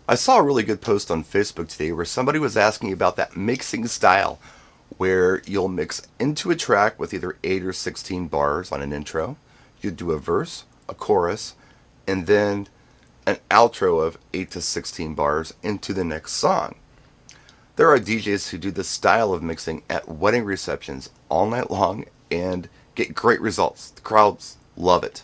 I saw a really good post on Facebook today where somebody was asking about that mixing style where you'll mix into a track with either 8 or 16 bars on an intro. You do a verse, a chorus, and then an outro of 8 to 16 bars into the next song. There are DJs who do this style of mixing at wedding receptions all night long and get great results. The crowds love it.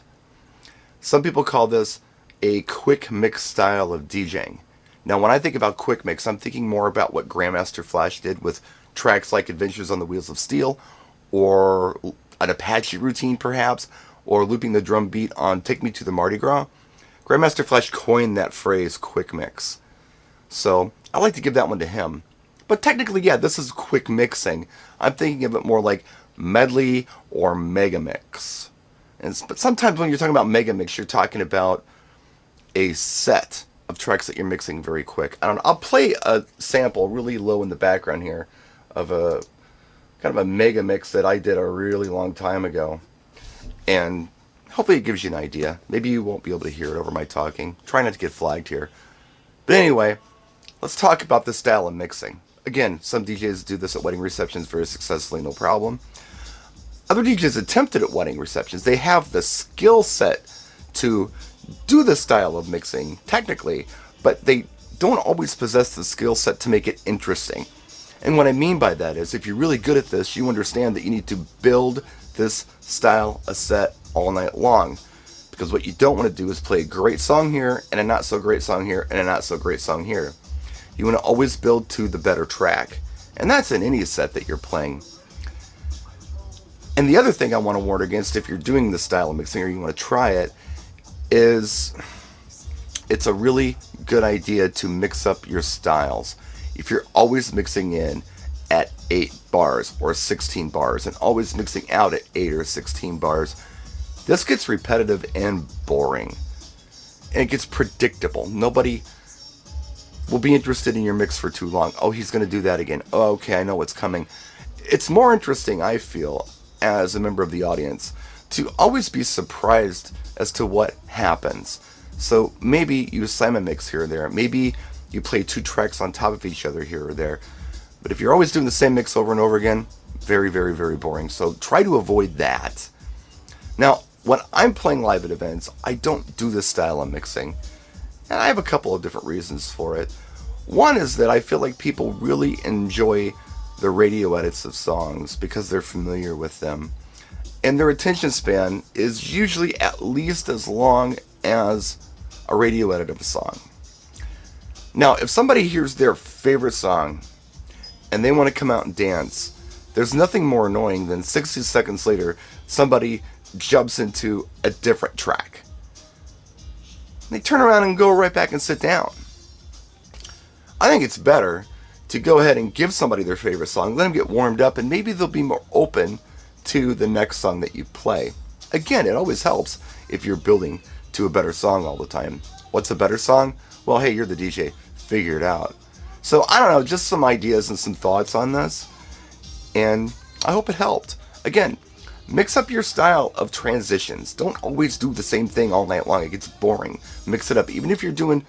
Some people call this a quick mix style of DJing. Now, when I think about quick mix, I'm thinking more about what Grandmaster Flash did with tracks like Adventures on the Wheels of Steel, or an Apache routine perhaps, or looping the drum beat on Take Me to the Mardi Gras. Grandmaster Flash coined that phrase, quick mix. So, I like to give that one to him. But technically, yeah, this is quick mixing. I'm thinking of it more like medley or mega mix. But sometimes when you're talking about mega mix, you're talking about a set of tracks that you're mixing very quick. I don't know. I'll play a sample really low in the background here of a kind of a mega mix that I did a really long time ago. And hopefully it gives you an idea. Maybe you won't be able to hear it over my talking. Try not to get flagged here. But anyway, let's talk about this style of mixing. Again, some DJs do this at wedding receptions very successfully, no problem. Other DJs attempted at wedding receptions. They have the skill set to do this style of mixing, technically, but they don't always possess the skill set to make it interesting. And what I mean by that is, if you're really good at this, you understand that you need to build this style of set all night long. Because what you don't want to do is play a great song here, and a not so great song here, and a not so great song here. You want to always build to the better track. And that's in any set that you're playing. And the other thing I want to warn against if you're doing this style of mixing or you want to try it is it's a really good idea to mix up your styles. If you're always mixing in at 8 bars or 16 bars and always mixing out at 8 or 16 bars, this gets repetitive and boring. And it gets predictable. Nobody will be interested in your mix for too long. Oh, he's going to do that again. Oh, okay, I know what's coming. It's more interesting, I feel, as a member of the audience, to always be surprised as to what happens. So maybe you slam a mix here or there. Maybe you play 2 tracks on top of each other here or there. But if you're always doing the same mix over and over again, very, very, very boring. So try to avoid that. Now, when I'm playing live at events, I don't do this style of mixing. And I have a couple of different reasons for it. One is that I feel like people really enjoy the radio edits of songs because they're familiar with them. And their attention span is usually at least as long as a radio edit of a song. Now, if somebody hears their favorite song and they want to come out and dance, there's nothing more annoying than 60 seconds later somebody jumps into a different track. They turn around and go right back and sit down. I think it's better to go ahead and give somebody their favorite song, let them get warmed up, and maybe they'll be more open to the next song that you play. Again, it always helps if you're building to a better song all the time. What's a better song? Well, hey, you're the DJ. Figure it out. So, I don't know, just some ideas and some thoughts on this. And I hope it helped. Again, mix up your style of transitions. Don't always do the same thing all night long. It gets boring. Mix it up. Even if you're doing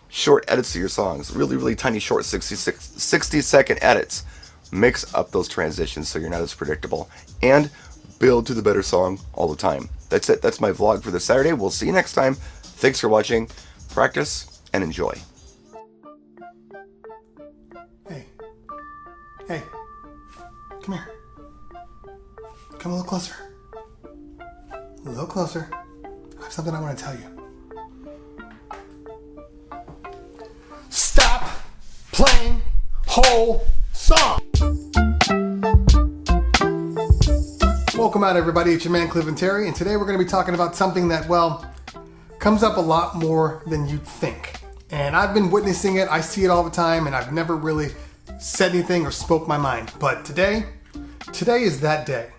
short edits to your songs, really, really tiny, short 60-second edits, mix up those transitions so you're not as predictable. And build to the better song all the time. That's it. That's my vlog for this Saturday. We'll see you next time. Thanks for watching. Practice and enjoy. Hey, come here. Come a little closer. A little closer. I have something I want to tell you. Stop playing whole song. Welcome out, everybody. It's your man, Cleveland Terry, and today we're going to be talking about something that, well, comes up a lot more than you'd think. And I've been witnessing it. I see it all the time, and I've never really said anything or spoke my mind. But today is that day.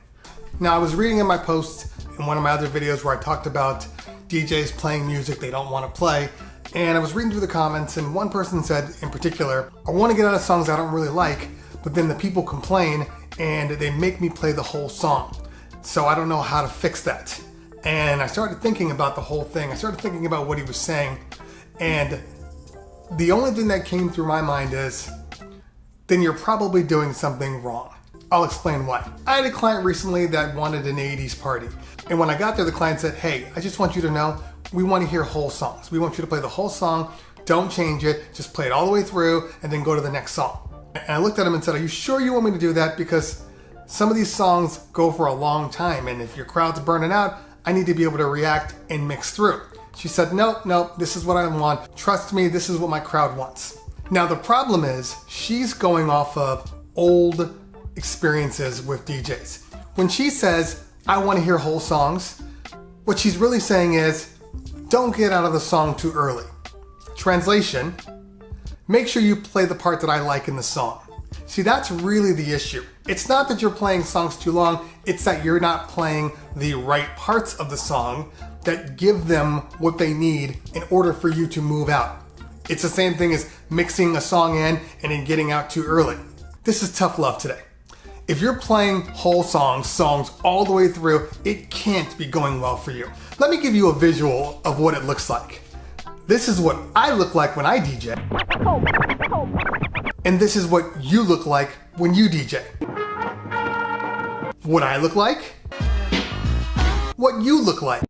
Now, I was reading in my post in one of my other videos where I talked about DJs playing music they don't want to play, and I was reading through the comments, and one person said in particular, I want to get out of songs I don't really like, but then the people complain and they make me play the whole song. So I don't know how to fix that. And I started thinking about the whole thing. I started thinking about what he was saying, and the only thing that came through my mind is, then you're probably doing something wrong. I'll explain why. I had a client recently that wanted an 80s party. And when I got there, the client said, hey, I just want you to know, we want to hear whole songs. We want you to play the whole song. Don't change it. Just play it all the way through and then go to the next song. And I looked at him and said, are you sure you want me to do that? Because some of these songs go for a long time. And if your crowd's burning out, I need to be able to react and mix through. She said, no, this is what I want. Trust me, this is what my crowd wants. Now the problem is she's going off of old experiences with DJs. When she says, I want to hear whole songs, what she's really saying is, don't get out of the song too early. Translation, make sure you play the part that I like in the song. See, that's really the issue. It's not that you're playing songs too long, it's that you're not playing the right parts of the song that give them what they need in order for you to move out. It's the same thing as mixing a song in and then getting out too early. This is tough love today. If you're playing whole songs all the way through, it can't be going well for you. Let me give you a visual of what it looks like. This is what I look like when I DJ. And this is what you look like when you DJ. What I look like? What you look like.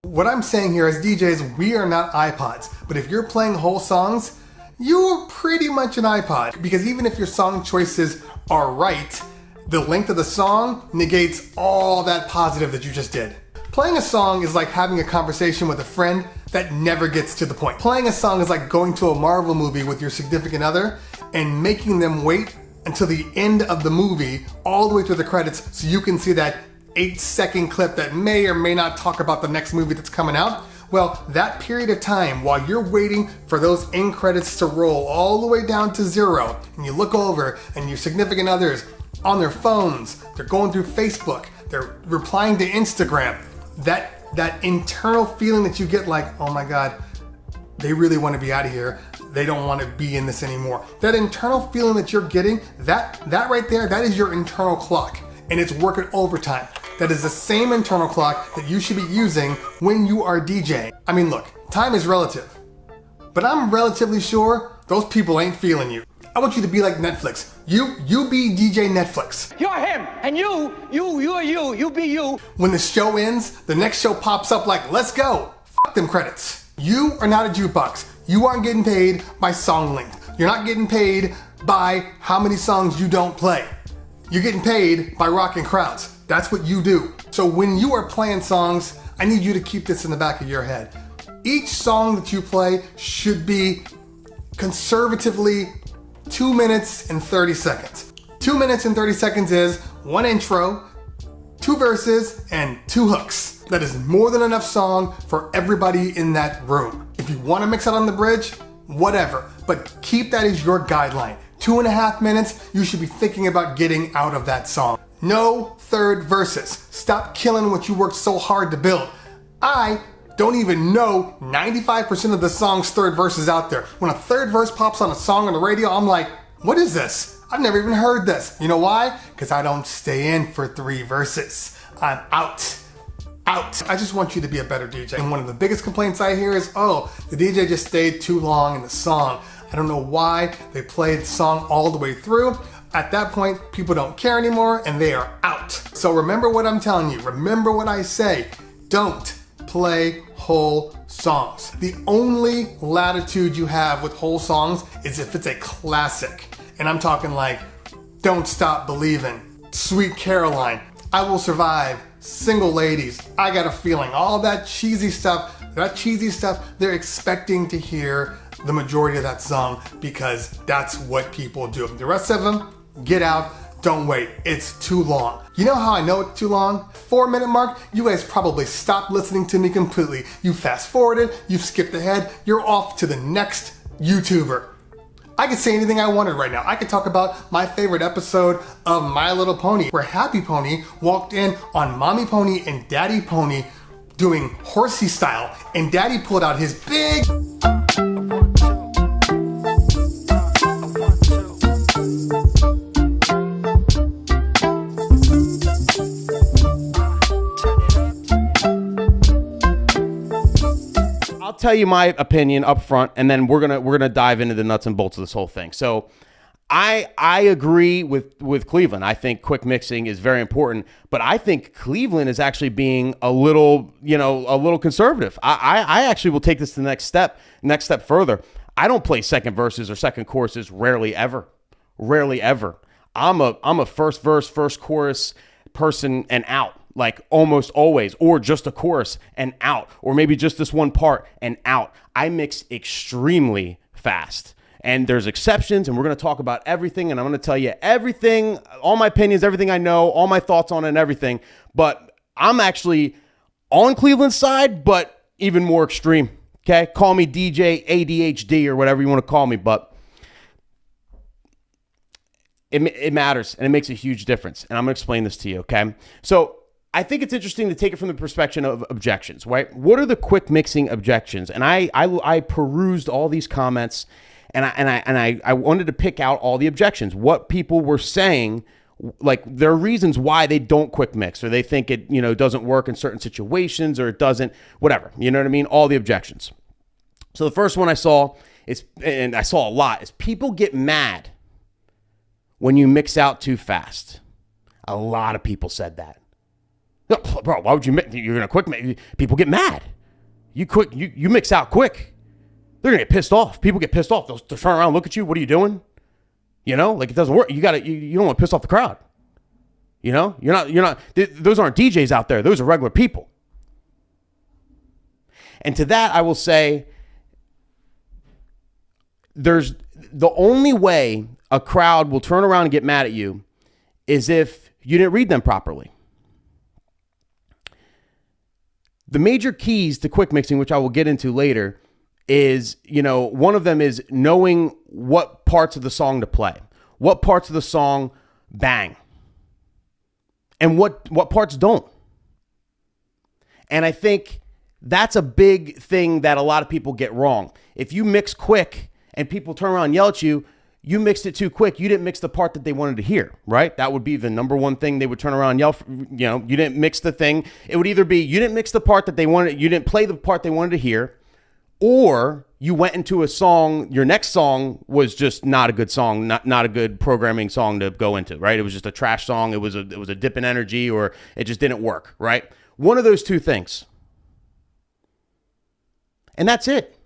What I'm saying here as DJs, we are not iPods. But if you're playing whole songs, you're pretty much an iPod, because even if your song choices are right, the length of the song negates all that positive that you just did. Playing a song is like having a conversation with a friend that never gets to the point. Playing a song is like going to a Marvel movie with your significant other and making them wait until the end of the movie, all the way through the credits, so you can see that 8-second clip that may or may not talk about the next movie that's coming out. Well, that period of time while you're waiting for those end credits to roll all the way down to 0, and you look over and your significant others on their phones, they're going through Facebook, they're replying to Instagram, that internal feeling that you get like, oh my God, they really want to be out of here. They don't want to be in this anymore. That internal feeling that you're getting, that right there, that is your internal clock, and it's working overtime. That is the same internal clock that you should be using when you are DJing. I mean, look, time is relative, but I'm relatively sure those people ain't feeling you. I want you to be like Netflix. You be DJ Netflix. You're him, and you are you be you. When the show ends, the next show pops up like, let's go. Fuck them credits. You are not a jukebox. You aren't getting paid by song length. You're not getting paid by how many songs you don't play. You're getting paid by rocking crowds. That's what you do. So when you are playing songs, I need you to keep this in the back of your head. Each song that you play should be conservatively 2 minutes and 30 seconds. 2 minutes and 30 seconds is one intro, 2 verses, and 2 hooks. That is more than enough song for everybody in that room. If you want to mix it on the bridge, whatever, but keep that as your guideline. 2.5 minutes, you should be thinking about getting out of that song. No third verses. Stop killing what you worked so hard to build. I don't even know 95% of the song's third verses out there. When a third verse pops on a song on the radio, I'm like, what is this? I've never even heard this. You know why? Because I don't stay in for 3 verses. I'm out. I just want you to be a better DJ. And one of the biggest complaints I hear is, oh, the DJ just stayed too long in the song. I don't know why they played the song all the way through. At that point, people don't care anymore and they are out. So remember what I'm telling you. Remember what I say. Don't play whole songs. The only latitude you have with whole songs is if it's a classic. And I'm talking like Don't Stop Believin', Sweet Caroline, I Will Survive, Single Ladies, I Got a Feeling, all that cheesy stuff, they're expecting to hear the majority of that song because that's what people do. The rest of them, get out, don't wait. It's too long. You know how I know it's too long? 4-minute mark, you guys probably stopped listening to me completely. You fast forwarded, you skipped ahead, you're off to the next YouTuber. I could say anything I wanted right now. I could talk about my favorite episode of My Little Pony, where Happy Pony walked in on Mommy Pony and Daddy Pony doing horsey style, and Daddy pulled out his big... tell you my opinion up front, and then we're gonna dive into the nuts and bolts of this whole thing. So I agree with Cleveland. I think quick mixing is very important, but I think Cleveland is actually being a little conservative. I actually will take this to the next step further. I don't play second verses or second choruses rarely ever. I'm a first verse, first chorus person and out, like almost always, or just a chorus and out, or maybe just this one part and out. I mix extremely fast. And there's exceptions, and we're going to talk about everything, and I'm going to tell you everything, all my opinions, everything I know, all my thoughts on it and everything. But I'm actually on Cleveland's side, but even more extreme, okay? Call me DJ ADHD or whatever you want to call me, but it matters, and it makes a huge difference. And I'm going to explain this to you, okay? So I think it's interesting to take it from the perspective of objections, right? What are the quick mixing objections? And I perused all these comments, and I wanted to pick out all the objections, what people were saying, like their reasons why they don't quick mix, or they think it, doesn't work in certain situations, or it doesn't, whatever, you know what I mean? All the objections. So the first one I saw is, and I saw a lot, is people get mad when you mix out too fast. A lot of people said that. No, bro, why would you mix? You're gonna quick mix. People get mad. You mix out quick. They're gonna get pissed off. People get pissed off. They'll turn around, look at you. What are you doing? Like it doesn't work. You don't want to piss off the crowd. You're not. Those aren't DJs out there. Those are regular people. And to that, I will say, there's the only way a crowd will turn around and get mad at you is if you didn't read them properly. The major keys to quick mixing, which I will get into later, is, one of them is knowing what parts of the song to play, what parts of the song bang, and what parts don't. And I think that's a big thing that a lot of people get wrong. If you mix quick and people turn around and yell at you, you mixed it too quick. You didn't mix the part that they wanted to hear, right? That would be the number one thing they would turn around and yell. You didn't mix the thing. It would either be you didn't mix the part that they wanted, you didn't play the part they wanted to hear, or you went into a song, your next song was just not a good song, not a good programming song to go into, right? It was just a trash song. It was a dip in energy, or it just didn't work, right? One of those two things. And that's it.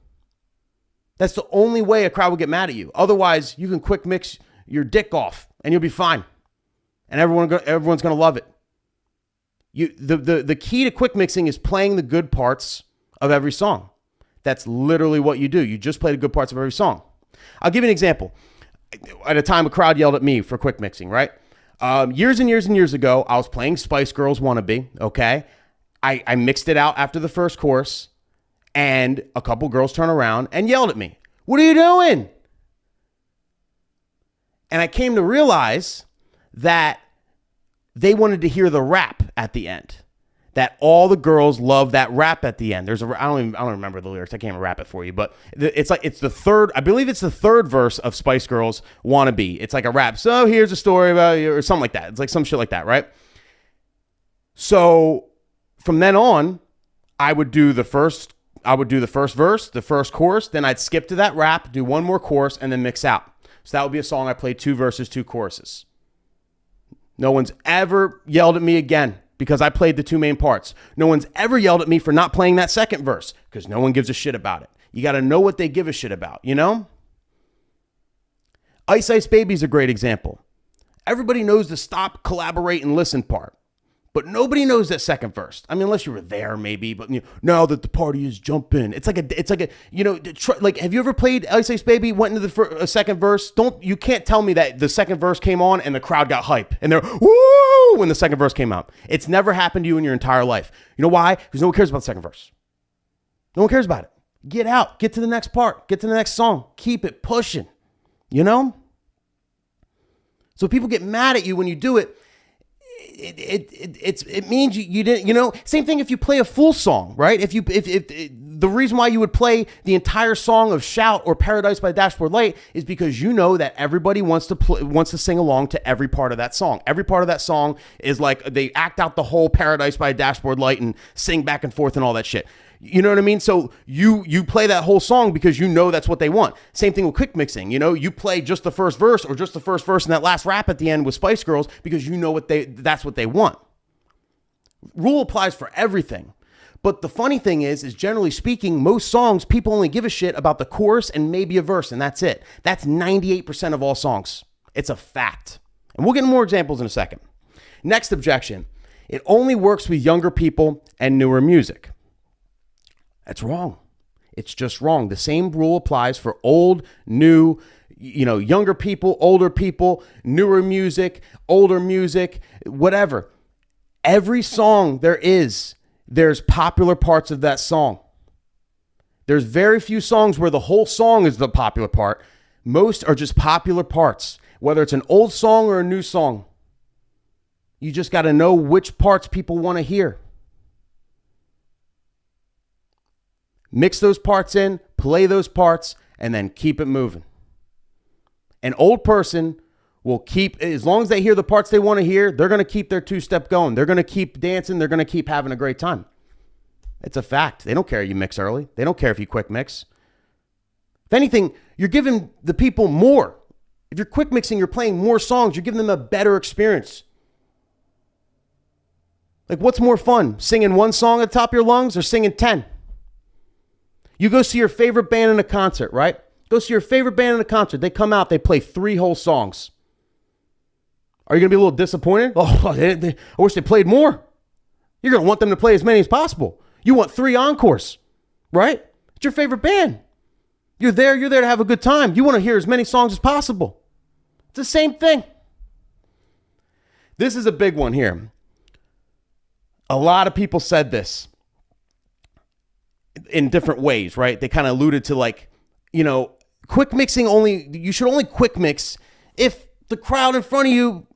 That's the only way a crowd will get mad at you. Otherwise, you can quick mix your dick off and you'll be fine. And everyone's going to love it. The key to quick mixing is playing the good parts of every song. That's literally what you do. You just play the good parts of every song. I'll give you an example. At a time, a crowd yelled at me for quick mixing, right? Years and years and years ago, I was playing Spice Girls Wannabe, okay? I mixed it out after the first chorus, and a couple girls turned around and yelled at me. What are you doing? And I came to realize that they wanted to hear the rap at the end. That all the girls love that rap at the end. I don't remember the lyrics. I can't even rap it for you, but it's the third. I believe it's the third verse of Spice Girls Wannabe. It's like a rap. So here's a story about you, or something like that. It's like some shit like that, right? So from then on, I would do the first verse, the first chorus, then I'd skip to that rap, do one more chorus, and then mix out. So that would be a song I played 2 verses, 2 choruses. No one's ever yelled at me again because I played the 2 main parts. No one's ever yelled at me for not playing that second verse because no one gives a shit about it. You got to know what they give a shit about, Ice Ice Baby's a great example. Everybody knows the stop, collaborate, and listen part. But nobody knows that second verse. I mean, unless you were there, maybe. But now that the party is jumping, it's like a have you ever played Ice Ice Baby? Went into the second verse. You can't tell me that the second verse came on and the crowd got hype and they're woo when the second verse came out. It's never happened to you in your entire life. You know why? Because no one cares about the second verse. No one cares about it. Get out. Get to the next part. Get to the next song. Keep it pushing. So people get mad at you when you do it. It means you didn't, same thing if you play a full song, right? If the reason why you would play the entire song of Shout or Paradise by Dashboard Light is because you know that everybody wants to sing along to every part of that song. Every part of that song is like they act out the whole Paradise by Dashboard Light and sing back and forth and all that shit. You know what I mean? So you play that whole song because you know that's what they want. Same thing with quick mixing. You know, you play just the first verse or just the first verse and that last rap at the end with Spice Girls because you know that's what they want. Rule applies for everything. But the funny thing is generally speaking, most songs, people only give a shit about the chorus and maybe a verse, and that's it. That's 98% of all songs. It's a fact. And we'll get more examples in a second. Next objection. It only works with younger people and newer music. That's wrong. It's just wrong. The same rule applies for old, new, younger people, older people, newer music, older music, whatever. Every song there's popular parts of that song. There's very few songs where the whole song is the popular part. Most are just popular parts, whether it's an old song or a new song. You just got to know which parts people want to hear. Mix those parts in, play those parts, and then keep it moving. An old person will keep, as long as they hear the parts they want to hear, they're going to keep their two-step going. They're going to keep dancing. They're going to keep having a great time. It's a fact. They don't care if you mix early. They don't care if you quick mix. If anything, you're giving the people more. If you're quick mixing, you're playing more songs. You're giving them a better experience. Like, what's more fun? Singing one song at the top of your lungs or singing 10? You go see your favorite band in a concert, right? Go see your favorite band in a concert. They come out, they play 3 whole songs. Are you going to be a little disappointed? Oh, I wish they played more. You're going to want them to play as many as possible. You want 3 encores, right? It's your favorite band. You're there to have a good time. You want to hear as many songs as possible. It's the same thing. This is a big one here. A lot of people said this in different ways, right? They kind of alluded to quick mixing you should only quick mix if the crowd in front of you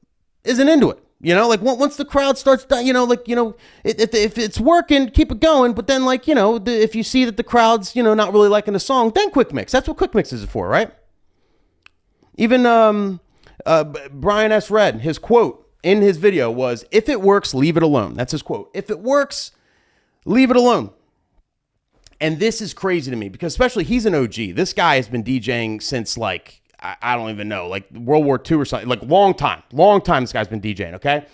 isn't into it. Once the crowd starts, if it's working, keep it going. But then if you see that the crowd's, not really liking the song, then quick mix. That's what quick mix is for, right? Even Brian S. Red, his quote in his video was, "If it works, leave it alone." That's his quote. If it works, leave it alone. And this is crazy to me because especially he's an OG. This guy has been DJing since I don't even know, World War II or something, long time this guy's been DJing, okay?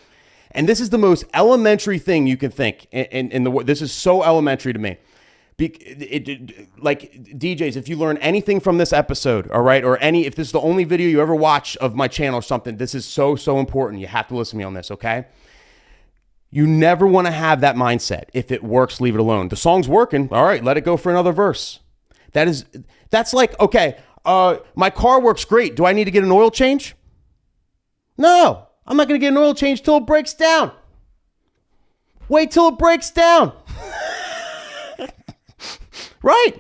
And this is the most elementary thing you can think in the world. This is so elementary to me. DJs, if you learn anything from this episode, all right, if this is the only video you ever watch of my channel or something, this is so important. You have to listen to me on this, okay? You never want to have that mindset. If it works, leave it alone. The song's working. All right, let it go for another verse. That's like, okay, my car works great. Do I need to get an oil change? No, I'm not going to get an oil change till it breaks down. Wait till it breaks down. Right?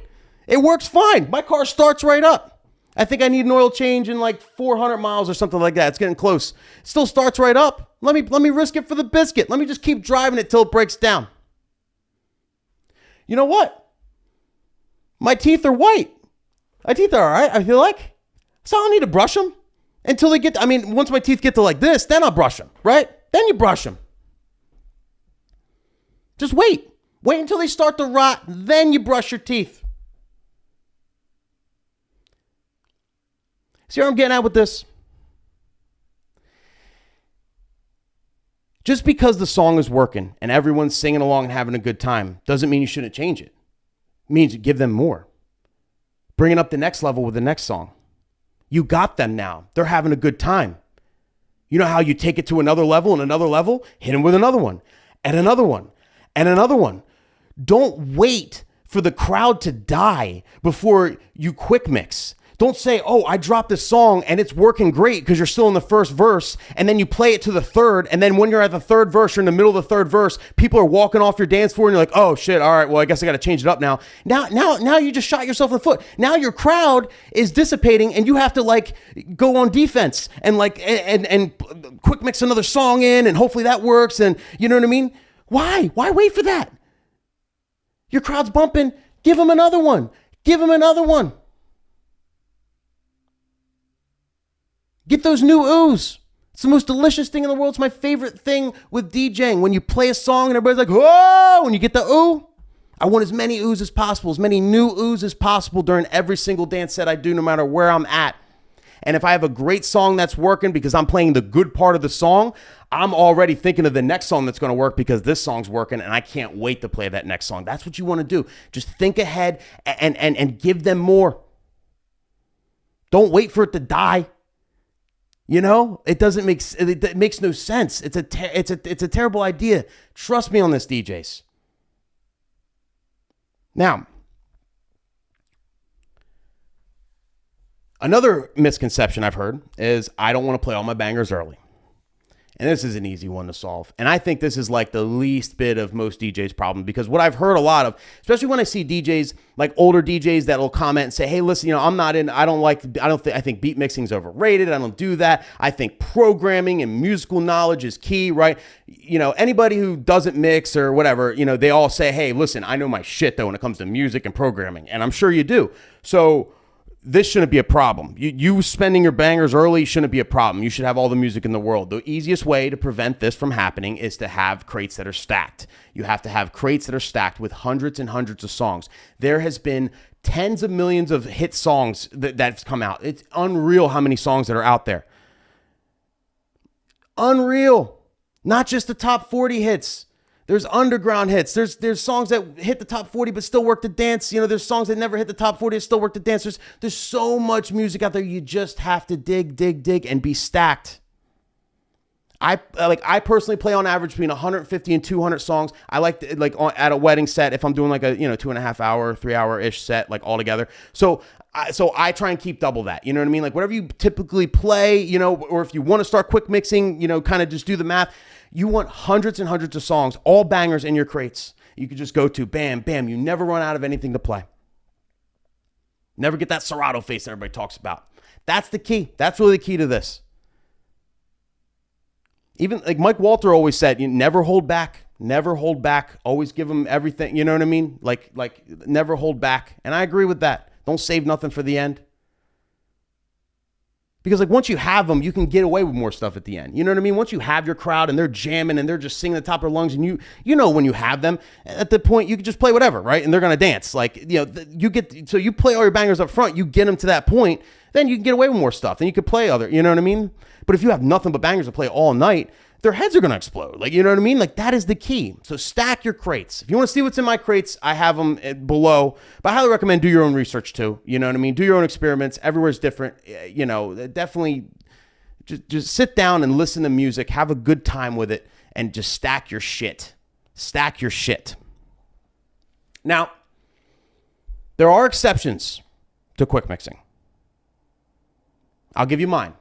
It works fine. My car starts right up. I think I need an oil change in 400 miles or something like that. It's getting close. It still starts right up. Let me risk it for the biscuit. Let me just keep driving it till it breaks down. You know what? My teeth are white. My teeth are all right, I feel like. So I don't need to brush them until they get, once my teeth get to like this, then I'll brush them, right? Then you brush them. Just wait. Wait until they start to rot, then you brush your teeth. See where I'm getting at with this? Just because the song is working and everyone's singing along and having a good time doesn't mean you shouldn't change it. It means you give them more. Bring it up the next level with the next song. You got them now. They're having a good time. You know how you take it to another level and another level? Hit them with another one and another one and another one. Don't wait for the crowd to die before you quick mix. Don't say, oh, I dropped this song and it's working great because you're still in the first verse, and then you play it to the third, and then when you're at the third verse, you're in the middle of the third verse, people are walking off your dance floor and you're like, oh shit, all right, well, I guess I got to change it up now. Now you just shot yourself in the foot. Now your crowd is dissipating and you have to go on defense and and quick mix another song in and hopefully that works, and you know what I mean? Why? Why wait for that? Your crowd's bumping. Give them another one. Give them another one. Get those new oohs. It's the most delicious thing in the world. It's my favorite thing with DJing. When you play a song and everybody's like, whoa, when you get the ooh, I want as many oohs as possible, as many new oohs as possible during every single dance set I do, no matter where I'm at. And if I have a great song that's working because I'm playing the good part of the song, I'm already thinking of the next song that's going to work because this song's working and I can't wait to play that next song. That's what you want to do. Just think ahead and give them more. Don't wait for it to die. You know, it makes no sense. It's a terrible idea. Trust me on this, DJs. Now, another misconception I've heard is I don't want to play all my bangers early. And this is an easy one to solve. And I think this is like the least bit of most DJs' problem, because what I've heard a lot of, especially when I see DJs, like older DJs that will comment and say, hey, listen, I think beat mixing is overrated. I don't do that. I think programming and musical knowledge is key, right? You know, anybody who doesn't mix or whatever, you know, they all say, hey, listen, I know my shit though when it comes to music and programming. And I'm sure you do. So this shouldn't be a problem. You spending your bangers early shouldn't be a problem. You should have all the music in the world. The easiest way to prevent this from happening is to have crates that are stacked. You have to have crates that are stacked with hundreds and hundreds of songs. There has been tens of millions of hit songs that's come out. It's unreal how many songs that are out there. Unreal. Not just the top 40 hits. There's underground hits. There's songs that hit the top 40 but still work the dance. You know, there's songs that never hit the top 40 that still work the dance. There's so much music out there. You just have to dig and be stacked. I personally play on average between 150 and 200 songs. I like to, at a wedding set, if I'm doing like a 2.5 hour, 3 hour ish set, like all together. So I try and keep double that. You know what I mean? Like whatever you typically play, you know, or if you want to start quick mixing, you know, kind of just do the math. You want hundreds and hundreds of songs, all bangers in your crates. You could just go to bam, bam. You never run out of anything to play. Never get that Serato face that everybody talks about. That's the key. That's really the key to this. Even like Mike Walter always said, you never hold back. Never hold back. Always give them everything. You know what I mean? Like never hold back. And I agree with that. Don't save nothing for the end. Because like once you have them, you can get away with more stuff at the end. You know what I mean? Once you have your crowd and they're jamming and they're just singing at the top of their lungs, and you know when you have them, at the point you can just play whatever, right? And they're gonna dance. Like so you play all your bangers up front, you get them to that point, then you can get away with more stuff. Then you could play other, you know what I mean? But if you have nothing but bangers to play all night, their heads are going to explode. Like, you know what I mean? Like, that is the key. So stack your crates. If you want to see what's in my crates, I have them below. But I highly recommend do your own research too. You know what I mean? Do your own experiments. Everywhere's different. You know, definitely just sit down and listen to music. Have a good time with it. And just stack your shit. Stack your shit. Now, there are exceptions to quick mixing. I'll give you mine.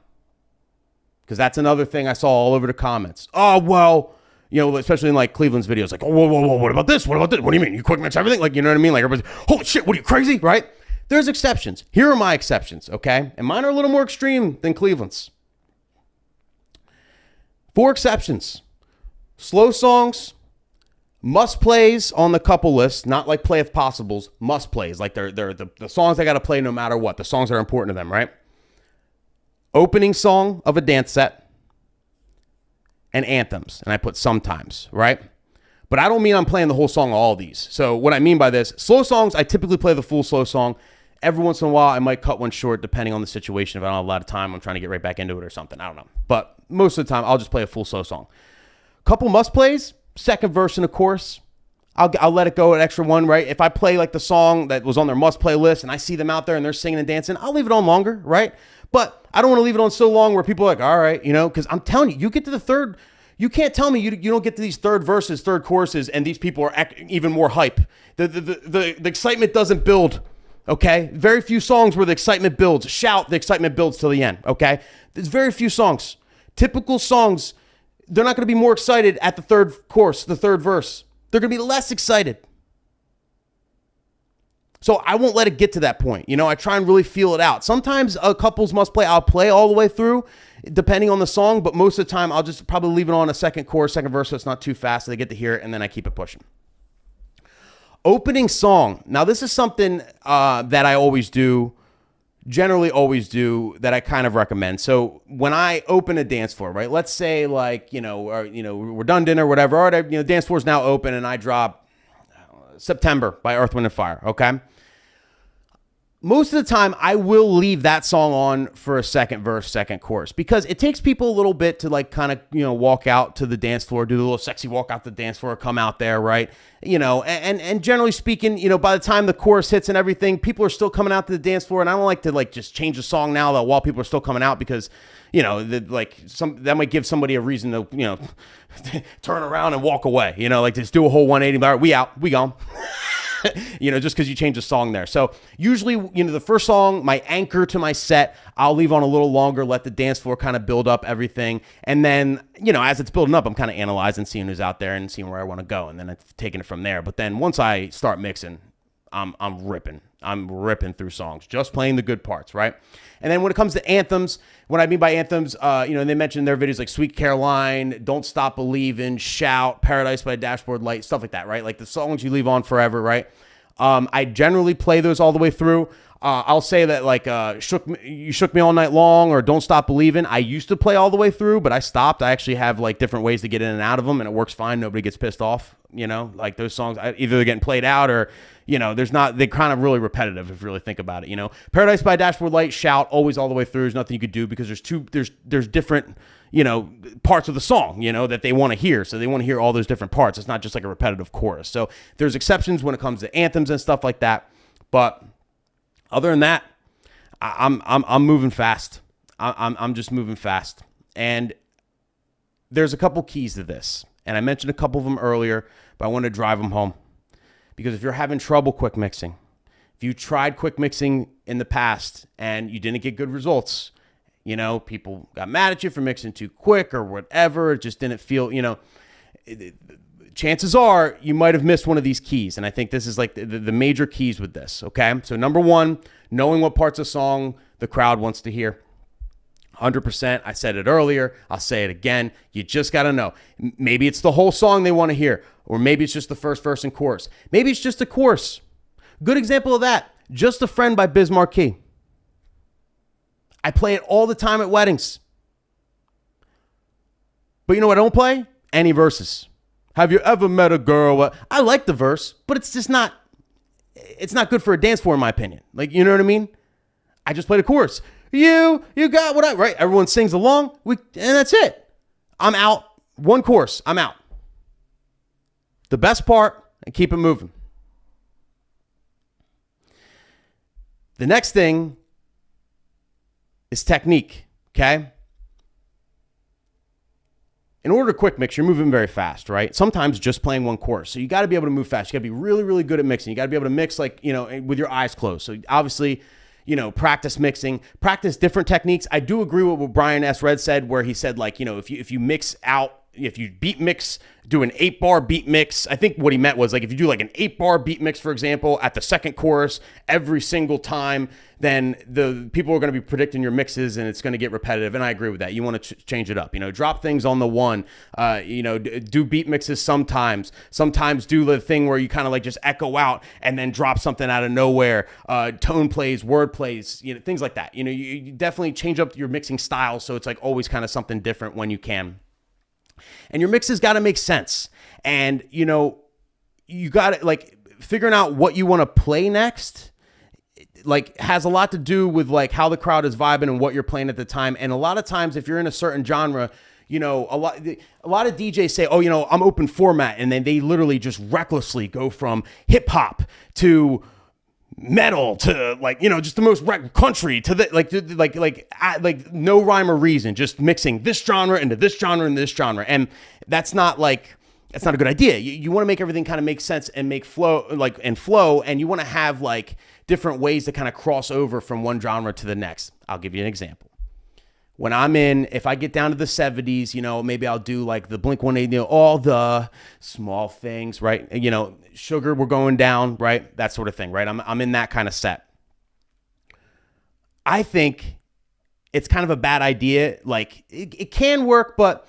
Because that's another thing I saw all over the comments. Oh, well, you know, especially in like Cleveland's videos, like, oh, whoa, what about this? What about this? What do you mean? You quick mix everything? Like, you know what I mean? Like, everybody's, holy shit, what are you, crazy? Right? There's exceptions. Here are my exceptions, okay? And mine are a little more extreme than Cleveland's. 4 exceptions. Slow songs, must plays on the couple list, not like play if possibles, must plays. Like they're the songs I got to play no matter what. The songs that are important to them, right? Opening song of a dance set, and anthems. And I put sometimes, right? But I don't mean I'm playing the whole song of all these. So what I mean by this, slow songs, I typically play the full slow song. Every once in a while, I might cut one short depending on the situation. If I don't have a lot of time, I'm trying to get right back into it or something. I don't know. But most of the time, I'll just play a full slow song. Couple must plays, second verse in a chorus. I'll let it go an extra one, right? If I play like the song that was on their must play list and I see them out there and they're singing and dancing, I'll leave it on longer, right? But I don't want to leave it on so long where people are like, all right, you know, because I'm telling you, you get to the third, you can't tell me you don't get to these third verses, third choruses, and these people are even more hype. The excitement doesn't build, okay? Very few songs where the excitement builds. Shout, the excitement builds till the end, okay? There's very few songs. Typical songs, they're not going to be more excited at the third chorus, the third verse. They're going to be less excited. So I won't let it get to that point. You know, I try and really feel it out. Sometimes a couples must play, I'll play all the way through, depending on the song. But most of the time, I'll just probably leave it on a second chorus, second verse, so it's not too fast. So they get to hear it, and then I keep it pushing. Opening song. Now, this is something that I always do, generally always do, that I kind of recommend. So when I open a dance floor, right? Let's say like, we're done dinner, whatever. All right, dance floor's now open, and I drop September by Earth, Wind & Fire, okay? Most of the time, I will leave that song on for a second verse, second chorus, because it takes people a little bit to like kind of, walk out to the dance floor, do the little sexy walk out the dance floor, come out there, right? And generally speaking, by the time the chorus hits and everything, people are still coming out to the dance floor, and I don't like to like just change the song now that while people are still coming out, because that might give somebody a reason to, turn around and walk away, like just do a whole 180, all right, we out, we gone. Just because you change the song there. So usually, the first song, my anchor to my set, I'll leave on a little longer, let the dance floor kind of build up everything. And then, as it's building up, I'm kind of analyzing, seeing who's out there and seeing where I want to go. And then I'm taking it from there. But then once I start mixing, I'm ripping. I'm ripping through songs, just playing the good parts, right? And then when it comes to anthems, what I mean by anthems, they mentioned their videos like Sweet Caroline, Don't Stop Believin', Shout, Paradise by Dashboard Light, stuff like that, right? Like the songs you leave on forever, right? I generally play those all the way through. I'll say that like You Shook Me All Night Long or Don't Stop Believin', I used to play all the way through, but I stopped. I actually have like different ways to get in and out of them, and it works fine. Nobody gets pissed off, like those songs, either they're getting played out or, they're kind of really repetitive if you really think about it, Paradise by Dashboard Light, Shout, always all the way through. There's nothing you could do because there's different, parts of the song, that they want to hear. So they want to hear all those different parts. It's not just like a repetitive chorus. So there's exceptions when it comes to anthems and stuff like that. But other than that, I'm moving fast. I'm just moving fast. And there's a couple keys to this. And I mentioned a couple of them earlier, but I want to drive them home. Because if you're having trouble quick mixing, if you tried quick mixing in the past and you didn't get good results, people got mad at you for mixing too quick or whatever, it just didn't feel, chances are you might have missed one of these keys. And I think this is like the major keys with this, okay? So number one, knowing what parts of song the crowd wants to hear. 100%. I said it earlier. I'll say it again. You just got to know. Maybe it's the whole song they want to hear, or maybe it's just the first verse and chorus. Maybe it's just a chorus. Good example of that, Just a Friend by Biz Markie. I play it all the time at weddings. But you know what I don't play? Any verses. Have you ever met a girl? I like the verse, but it's just not, it's not good for a dance floor in my opinion. Like, you know what I mean? I just play the chorus. You got what I, right? Everyone sings along, and that's it. I'm out. One course, I'm out. The best part, and keep it moving. The next thing is technique, okay? In order to quick mix, you're moving very fast, right? Sometimes just playing one chorus. So you got to be able to move fast. You got to be really, really good at mixing. You got to be able to mix like, with your eyes closed. So obviously, practice mixing, practice different techniques. I do agree with what Brian S. Red said, where he said like, if you mix out, if you beat mix, do an 8-bar beat mix. I think what he meant was like, if you do like an 8-bar beat mix, for example, at the second chorus every single time, then the people are going to be predicting your mixes and it's going to get repetitive. And I agree with that. You want to change it up, drop things on the one, do beat mixes sometimes do the thing where you kind of like just echo out and then drop something out of nowhere, tone plays, word plays, things like that. You definitely change up your mixing style. So it's like always kind of something different when you can. And your mixes got to make sense. And, you got to like figuring out what you want to play next, like has a lot to do with like how the crowd is vibing and what you're playing at the time. And a lot of times if you're in a certain genre, a lot of DJs say, oh, I'm open format. And then they literally just recklessly go from hip hop to metal to like, just the most country to the like no rhyme or reason, just mixing this genre into this genre and this genre. And that's not a good idea. You want to make everything kind of make sense and make flow, and you want to have like different ways to kind of cross over from one genre to the next. I'll give you an example. When if I get down to the 70s, maybe I'll do like the Blink-182, all the small things, right? Sugar, we're going down, right? That sort of thing, right? I'm in that kind of set. I think it's kind of a bad idea. Like it can work, but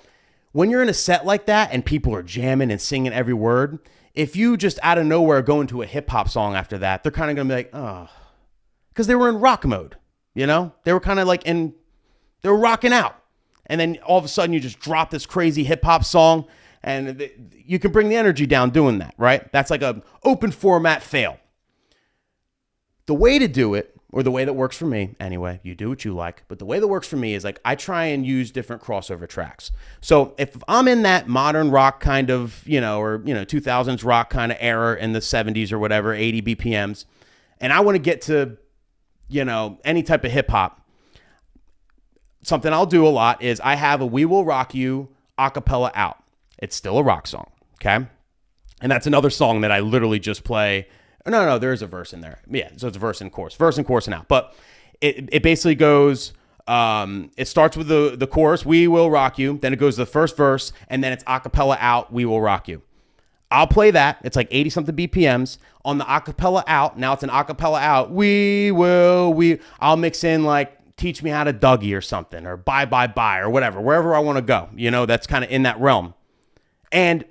when you're in a set like that and people are jamming and singing every word, if you just out of nowhere go into a hip hop song after that, they're kind of going to be like, oh, because they were in rock mode, they were kind of like they were rocking out. And then all of a sudden you just drop this crazy hip hop song And you can bring the energy down doing that, right? That's like a open format fail. The way to do it, or the way that works for me, anyway, you do what you like, but the way that works for me is like I try and use different crossover tracks. So if I'm in that modern rock kind of, or 2000s rock kind of era in the 70s or whatever, 80 BPMs, and I want to get to, any type of hip hop, something I'll do a lot is I have a We Will Rock You a cappella out. It's still a rock song, okay? And that's another song that I literally just play. No, there is a verse in there. Yeah, so it's a verse and chorus and out. But it basically goes, it starts with the chorus, We Will Rock You. Then it goes to the first verse, and then it's a cappella out, We Will Rock You. I'll play that. It's like 80-something BPMs. On the a cappella out, now it's an a cappella out, I'll mix in like Teach Me How to Dougie or something, or Bye Bye Bye or whatever, wherever I want to go. That's kind of in that realm. And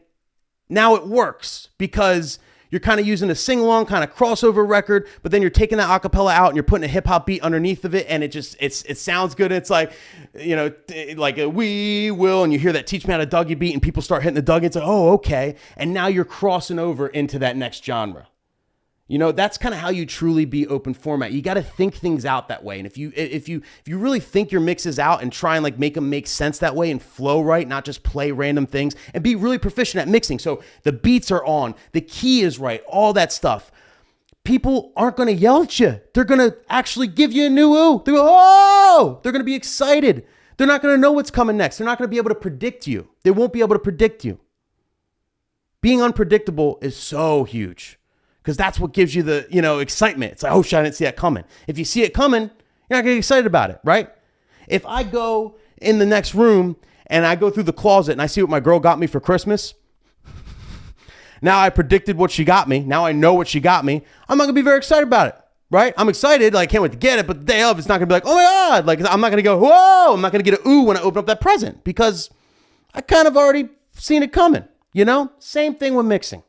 now it works because you're kind of using a sing-along kind of crossover record, but then you're taking that acapella out and you're putting a hip-hop beat underneath of it, and it sounds good. It's like, like a We Will, and you hear that Teach Me How to Dougie beat, and people start hitting the Dougie. It's like, oh, okay. And now you're crossing over into that next genre. That's kind of how you truly be open format. You got to think things out that way. And if you really think your mixes out and try and like make them make sense that way and flow right, not just play random things, and be really proficient at mixing. So the beats are on, the key is right, all that stuff. People aren't going to yell at you. They're going to actually give you a new ooh. They go, oh, they're going to be excited. They're not going to know what's coming next. They're not going to be able to predict you. They won't be able to predict you. Being unpredictable is so huge. Because that's what gives you the, excitement. It's like, oh shit, I didn't see that coming. If you see it coming, you're not going to get excited about it, right? If I go in the next room and I go through the closet and I see what my girl got me for Christmas, now I predicted what she got me. Now I know what she got me. I'm not going to be very excited about it, right? I'm excited. Like, I can't wait to get it. But the day of, it's not going to be like, oh my God. Like, I'm not going to go, whoa. I'm not going to get an ooh when I open up that present because I kind of already seen it coming, Same thing with mixing.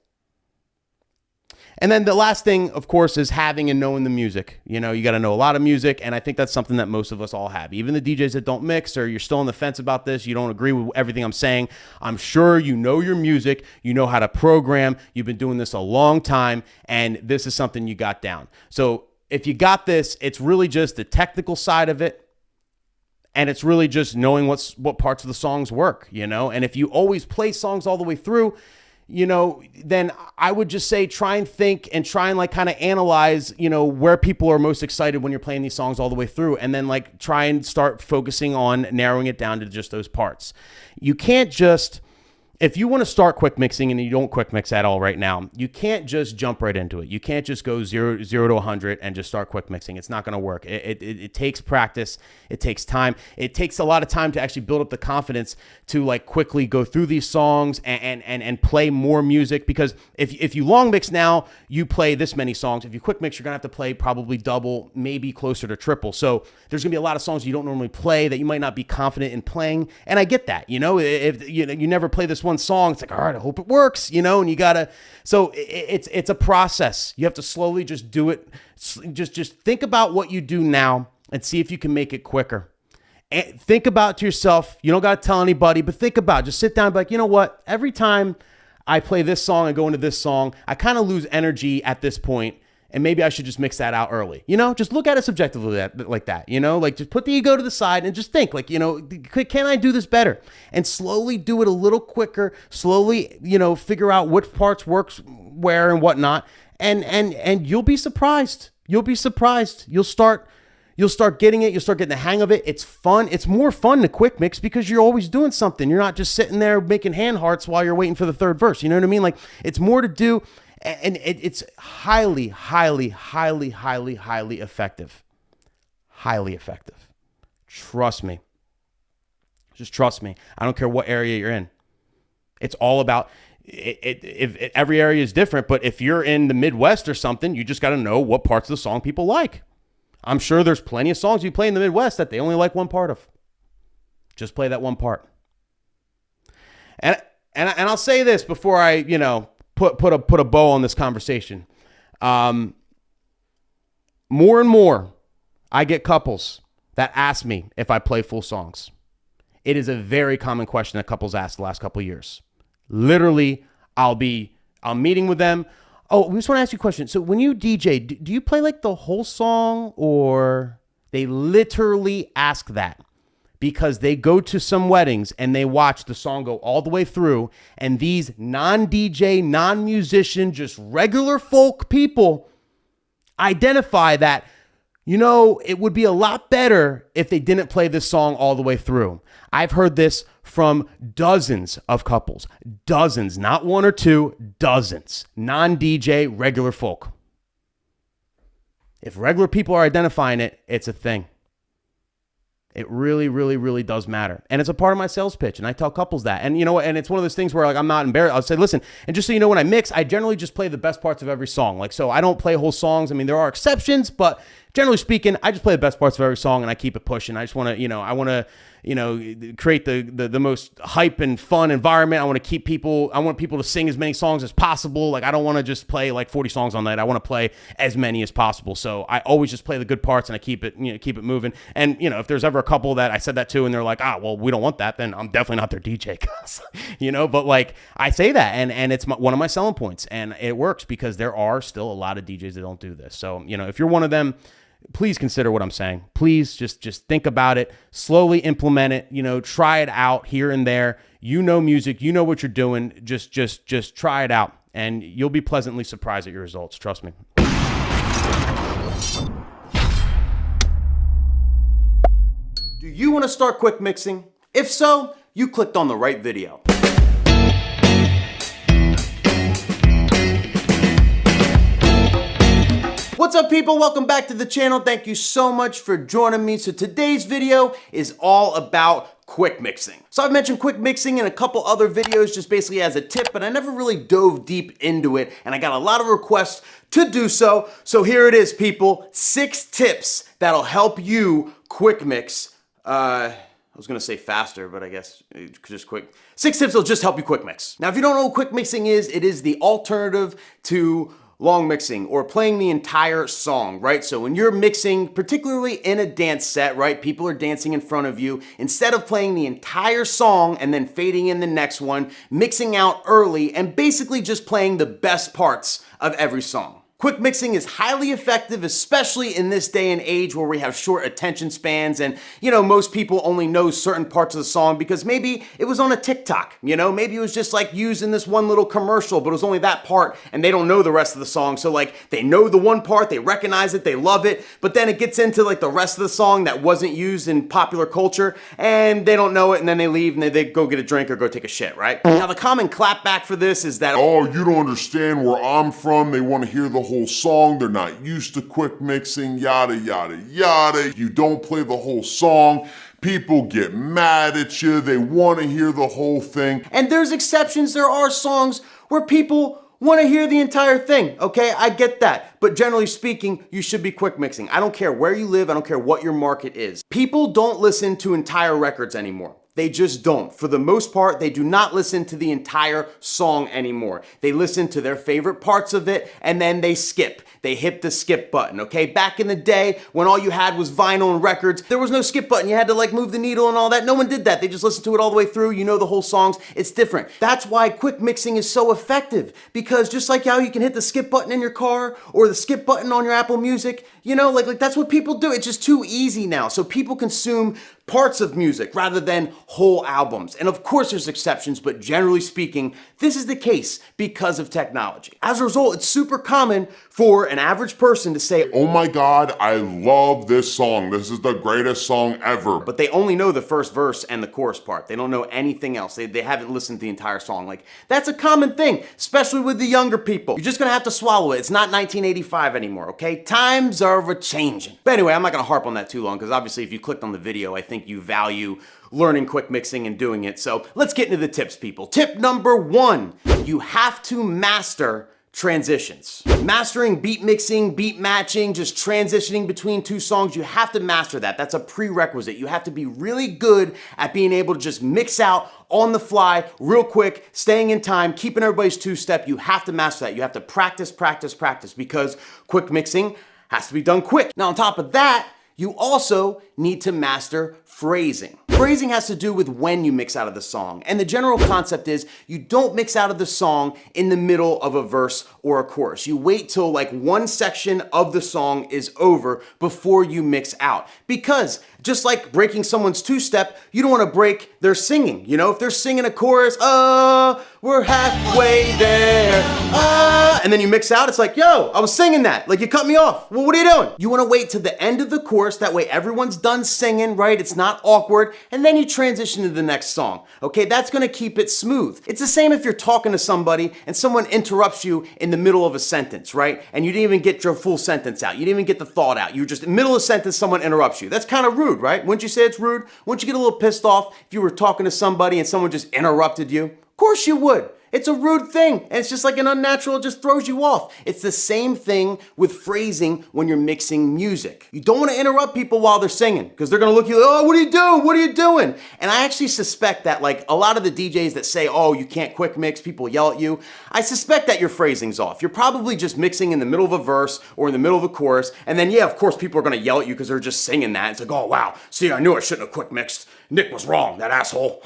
And then the last thing, of course, is having and knowing the music. You got to know a lot of music, and I think that's something that most of us all have. Even the DJs that don't mix, or you're still on the fence about this, you don't agree with everything I'm saying, I'm sure you know your music, you know how to program, you've been doing this a long time, and this is something you got down. So if you got this, it's really just the technical side of it, and it's really just knowing what parts of the songs work, And if you always play songs all the way through, then I would just say try and think and try and like kind of analyze, where people are most excited when you're playing these songs all the way through. And then like try and start focusing on narrowing it down to just those parts. You can't just, if you want to start quick mixing and you don't quick mix at all right now, you can't just jump right into it. You can't just go zero to 100 and just start quick mixing. It's not going to work. It takes practice. It takes time. It takes a lot of time to actually build up the confidence to like quickly go through these songs and play more music. Because if you long mix now, you play this many songs. If you quick mix, you're going to have to play probably double, maybe closer to triple. So there's going to be a lot of songs you don't normally play that you might not be confident in playing. And I get that, if you never play this one song, it's like, all right, I hope it works, and you gotta, so it's a process. You have to slowly just do it. Just think about what you do now and see if you can make it quicker. And think about it to yourself. You don't gotta tell anybody, but think about it. Just sit down and be like, you know what? Every time I play this song and go into this song, I kind of lose energy at this point. And maybe I should just mix that out early. Just look at it subjectively like that. Like just put the ego to the side and just think like, can I do this better? And slowly do it a little quicker, slowly, figure out which parts works where and whatnot. And you'll be surprised. You'll be surprised. You'll start getting it. You'll start getting the hang of it. It's fun. It's more fun to quick mix because you're always doing something. You're not just sitting there making hand hearts while you're waiting for the third verse. You know what I mean? Like it's more to do. And it's highly, highly, highly, highly, highly effective. Highly effective. Trust me. Just trust me. I don't care what area you're in. It's all about if every area is different, but if you're in the Midwest or something, you just got to know what parts of the song people like. I'm sure there's plenty of songs you play in the Midwest that they only like one part of. Just play that one part. And I'll say this before I, put a bow on this conversation. More and more, I get couples that ask me if I play full songs. It is a very common question that couples ask the last couple of years. Literally, I'm meeting with them. Oh, we just want to ask you a question. So when you DJ, do you play like the whole song, or they literally ask that because they go to some weddings and they watch the song go all the way through, and these non-DJ, non-musician, just regular folk people identify that, it would be a lot better if they didn't play this song all the way through. I've heard this from dozens of couples. Dozens, not one or two, dozens. Non-DJ, regular folk. If regular people are identifying it, it's a thing. It really, really, really does matter. And it's a part of my sales pitch. And I tell couples that. And and it's one of those things where I'm not embarrassed. I'll say, listen, and just so you know, when I mix, I generally just play the best parts of every song. So I don't play whole songs. I mean, there are exceptions, but generally speaking, I just play the best parts of every song and I keep it pushing. I just want to, I want to, create the most hype and fun environment. I want people to sing as many songs as possible. I don't want to just play 40 songs all night. I want to play as many as possible. So I always just play the good parts and I keep it moving. And, if there's ever a couple that I said that to and they're like, well, we don't want that, then I'm definitely not their DJ, but I say that and it's one of my selling points, and it works because there are still a lot of DJs that don't do this. So, if you're one of them, please consider what I'm saying. Please just think about it, slowly implement it, try it out here and there. Music, what you're doing. Just try it out and you'll be pleasantly surprised at your results. Trust me. Do you want to start quick mixing? If so, you clicked on the right video. What's up, people? Welcome back to the channel. Thank you so much for joining me. So today's video is all about quick mixing. So I've mentioned quick mixing in a couple other videos just basically as a tip, but I never really dove deep into it, and I got a lot of requests to do so. So here it is, people. 6 tips that'll help you quick mix. I was gonna say faster, but I guess just quick. 6 tips that'll just help you quick mix. Now, if you don't know what quick mixing is, it is the alternative to long mixing or playing the entire song, right? So when you're mixing, particularly in a dance set, right? People are dancing in front of you. Instead of playing the entire song and then fading in the next one, mixing out early and basically just playing the best parts of every song. Quick mixing is highly effective, especially in this day and age where we have short attention spans and, most people only know certain parts of the song because maybe it was on a TikTok, maybe it was just used in this one little commercial, but it was only that part and they don't know the rest of the song. So they know the one part, they recognize it, they love it, but then it gets into the rest of the song that wasn't used in popular culture and they don't know it, and then they leave and they go get a drink or go take a shit, right? Now, the common clapback for this is that, oh, you don't understand where I'm from. They want to hear the whole song. They're not used to quick mixing, yada, yada, yada. You don't play the whole song. People get mad at you. They want to hear the whole thing. And there's exceptions. There are songs where people want to hear the entire thing, okay? I get that. But generally speaking, you should be quick mixing. I don't care where you live. I don't care what your market is. People don't listen to entire records anymore. They just don't. For the most part, they do not listen to the entire song anymore. They listen to their favorite parts of it and then they skip. They hit the skip button, okay? Back in the day when all you had was vinyl and records, there was no skip button. You had to move the needle and all that. No one did that. They just listened to it all the way through. The whole songs. It's different. That's why quick mixing is so effective, because just like how you can hit the skip button in your car or the skip button on your Apple Music, that's what people do. It's just too easy now. So people consume parts of music rather than whole albums. And of course there's exceptions, but generally speaking, this is the case because of technology. As a result, it's super common for an average person to say, oh my God, I love this song. This is the greatest song ever. But they only know the first verse and the chorus part. They don't know anything else. They haven't listened to the entire song. That's a common thing, especially with the younger people. You're just gonna have to swallow it. It's not 1985 anymore, okay? Times are a-changing. But anyway, I'm not gonna harp on that too long, because obviously if you clicked on the video, I think you value learning quick mixing and doing it. So let's get into the tips, people. Tip number 1, you have to master transitions. Mastering beat mixing, beat matching, just transitioning between 2 songs, you have to master that. That's a prerequisite. You have to be really good at being able to just mix out on the fly, real quick, staying in time, keeping everybody's 2-step. You have to master that. You have to practice, practice, practice, because quick mixing has to be done quick. Now, on top of that, you also need to master phrasing. Phrasing has to do with when you mix out of the song. And the general concept is you don't mix out of the song in the middle of a verse or a chorus. You wait till like one section of the song is over before you mix out. Because just like breaking someone's two-step, you don't want to break their singing. You know, if they're singing a chorus, we're halfway there, and then you mix out, it's like, yo, I was singing that. Like, you cut me off. Well, what are you doing? You want to wait to the end of the chorus. That way everyone's done singing, right? It's not awkward. And then you transition to the next song. Okay, that's going to keep it smooth. It's the same if you're talking to somebody and someone interrupts you in the middle of a sentence, right? And you didn't even get your full sentence out. You didn't even get the thought out. You were just in the middle of a sentence, someone interrupts you. That's kind of rude, right? Wouldn't you say it's rude? Wouldn't you get a little pissed off if you were talking to somebody and someone just interrupted you? Of course you would. It's a rude thing, and it's just like an unnatural, it just throws you off. It's the same thing with phrasing when you're mixing music. You don't want to interrupt people while they're singing, because they're going to look at you like, oh, what are you doing? What are you doing? And I actually suspect that like a lot of the DJs that say, oh, you can't quick mix, people yell at you, I suspect that your phrasing's off. You're probably just mixing in the middle of a verse or in the middle of a chorus, and then yeah, of course people are going to yell at you because they're just singing that. It's like, oh, wow, see, I knew I shouldn't have quick mixed. Nick was wrong, that asshole.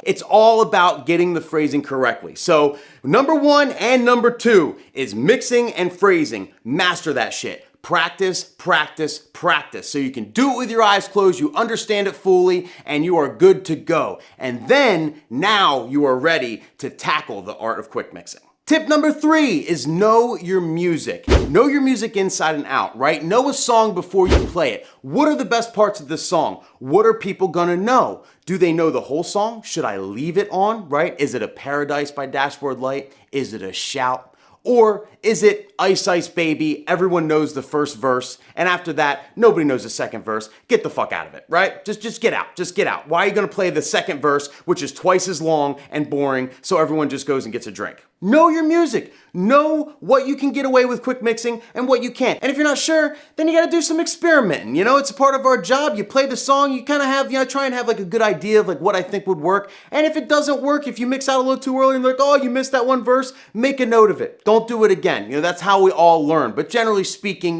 It's all about getting the phrasing correctly. So number 1 and number 2 is mixing and phrasing. Master that shit. Practice, practice, practice. So you can do it with your eyes closed, you understand it fully, and you are good to go. And then now you are ready to tackle the art of quick mixing. Tip number 3 is know your music. Know your music inside and out, right? Know a song before you play it. What are the best parts of this song? What are people gonna know? Do they know the whole song? Should I leave it on, right? Is it a Paradise by Dashboard Light? Is it a Shout? Or is it Ice Ice Baby? Everyone knows the first verse, and after that, nobody knows the second verse. Get the fuck out of it, right? Just get out, just get out. Why are you gonna play the second verse, which is twice as long and boring, so everyone just goes and gets a drink? Know your music. Know what you can get away with quick mixing and what you can't. And if you're not sure, then you gotta do some experimenting. You know, it's a part of our job. You play the song, you kind of have, try and have like a good idea of like what I think would work. And if it doesn't work, if you mix out a little too early and like, oh, you missed that one verse, make a note of it. Don't do it again. That's how we all learn. But generally speaking,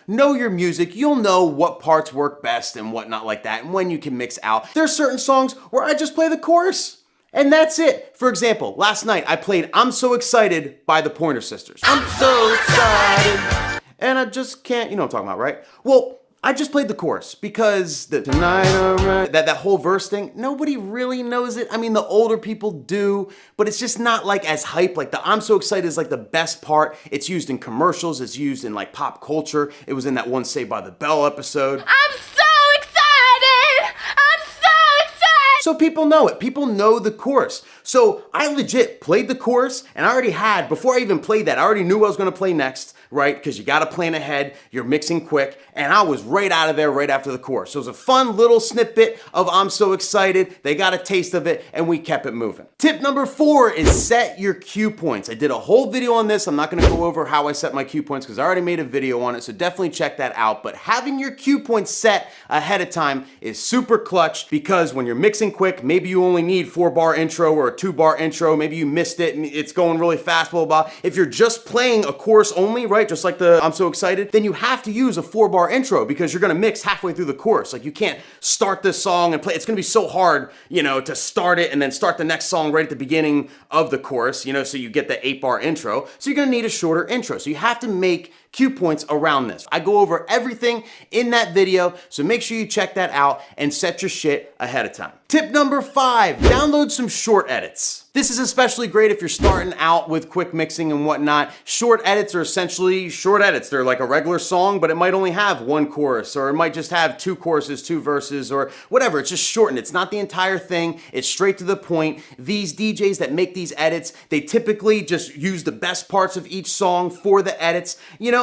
know your music. You'll know what parts work best and whatnot like that, and when you can mix out. There's certain songs where I just play the chorus. And that's it. For example, last night I played I'm So Excited by the Pointer Sisters. I'm so excited. And I just can't, you know what I'm talking about, right? Well, I just played the chorus because the tonight, alright, that whole verse thing, nobody really knows it. I mean, the older people do, but it's just not like as hype. Like the I'm So Excited is like the best part. It's used in commercials. It's used in like pop culture. It was in that one Saved by the Bell episode. I'm so excited! I'm so excited! So people know it. People know the chorus. So I legit played the chorus, and I already had, before I even played that, I already knew what I was gonna play next, right? Because you gotta plan ahead, you're mixing quick, and I was right out of there right after the chorus. So it was a fun little snippet of I'm So Excited. They got a taste of it, and we kept it moving. Tip number 4 is set your cue points. I did a whole video on this. I'm not gonna go over how I set my cue points because I already made a video on it, so definitely check that out. But having your cue points set ahead of time is super clutch because when you're mixing quick, maybe you only need 4-bar intro or a 2-bar intro, maybe you missed it and it's going really fast, blah, blah, blah. If you're just playing a chorus only, right, just like the I'm So Excited, then you have to use a 4-bar intro because you're gonna mix halfway through the chorus. Like you can't start this song and play, it's gonna be so hard, to start it and then start the next song right at the beginning of the chorus, so you get the 8-bar intro. So you're gonna need a shorter intro. So you have to make cue points around this. I go over everything in that video, so make sure you check that out and set your shit ahead of time. Tip number 5, download some short edits. This is especially great if you're starting out with quick mixing and whatnot. Short edits are essentially short edits. They're like a regular song, but it might only have 1 chorus, or it might just have 2 choruses, 2 verses, or whatever. It's just shortened. It's not the entire thing. It's straight to the point. These DJs that make these edits, they typically just use the best parts of each song for the edits,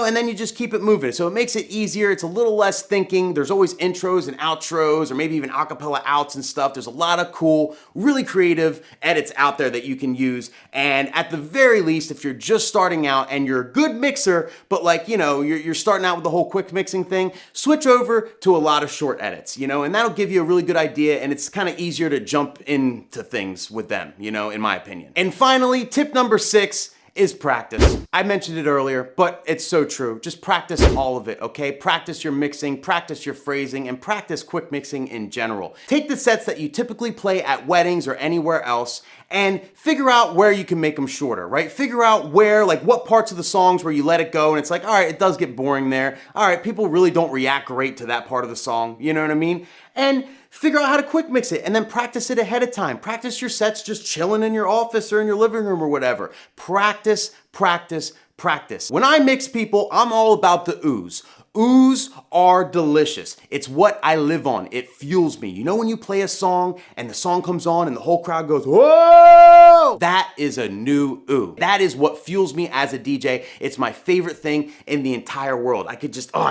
and then you just keep it moving. So it makes it easier. It's a little less thinking. There's always intros and outros, or maybe even acapella outs and stuff. There's a lot of cool, really creative edits out there that you can use. And at the very least, if you're just starting out and you're a good mixer, but you're starting out with the whole quick mixing thing, switch over to a lot of short edits, and that'll give you a really good idea, and it's kind of easier to jump into things with them, in my opinion. And finally, tip number 6 is practice. I mentioned it earlier, but it's so true. Just practice all of it, okay? Practice your mixing, practice your phrasing, and practice quick mixing in general. Take the sets that you typically play at weddings or anywhere else and figure out where you can make them shorter, right? Figure out where, like what parts of the songs where you let it go and it's like, all right, it does get boring there. All right, people really don't react great to that part of the song, you know what I mean? And figure out how to quick mix it and then practice it ahead of time. Practice your sets just chilling in your office or in your living room or whatever. Practice, practice, practice. When I mix people, I'm all about the oohs. Oohs are delicious. It's what I live on. It fuels me. You know when you play a song and the song comes on and the whole crowd goes, whoa! That is a new ooh. That is what fuels me as a DJ. It's my favorite thing in the entire world. I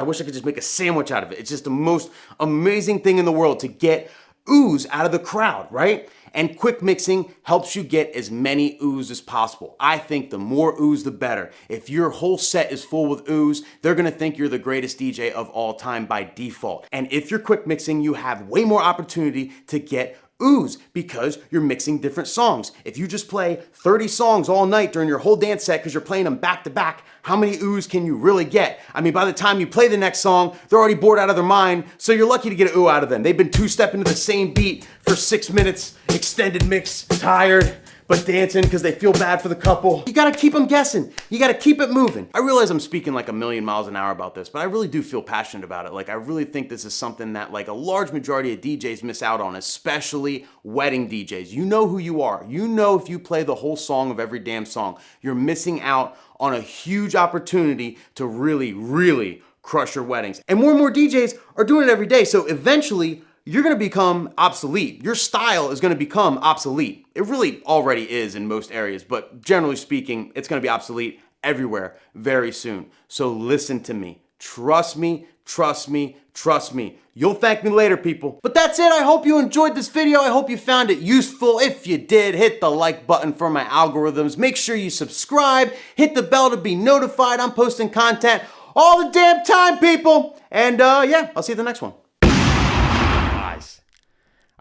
wish I could just make a sandwich out of it. It's just the most amazing thing in the world to get oohs out of the crowd, right? And quick mixing helps you get as many oohs as possible. I think the more oohs, the better. If your whole set is full with oohs, they're gonna think you're the greatest DJ of all time by default. And if you're quick mixing, you have way more opportunity to get oohs because you're mixing different songs. If you just play 30 songs all night during your whole dance set because you're playing them back to back, how many oohs can you really get? I mean, by the time you play the next song, they're already bored out of their mind, so you're lucky to get an ooh out of them. They've been two-stepping to the same beat for 6 minutes, extended mix, tired, but dancing because they feel bad for the couple. You gotta keep them guessing. You gotta keep it moving. I realize I'm speaking like a million miles an hour about this, but I really do feel passionate about it. Like, I really think this is something that like a large majority of DJs miss out on, especially wedding DJs. You know who you are. You know if you play the whole song of every damn song, you're missing out on a huge opportunity to really, really crush your weddings. And more DJs are doing it every day, so eventually, you're gonna become obsolete. Your style is gonna become obsolete. It really already is in most areas, but generally speaking, it's gonna be obsolete everywhere very soon. So listen to me. Trust me, trust me, trust me. You'll thank me later, people. But that's it. I hope you enjoyed this video. I hope you found it useful. If you did, hit the like button for my algorithms. Make sure you subscribe. Hit the bell to be notified. I'm posting content all the damn time, people. And yeah, I'll see you at the next one.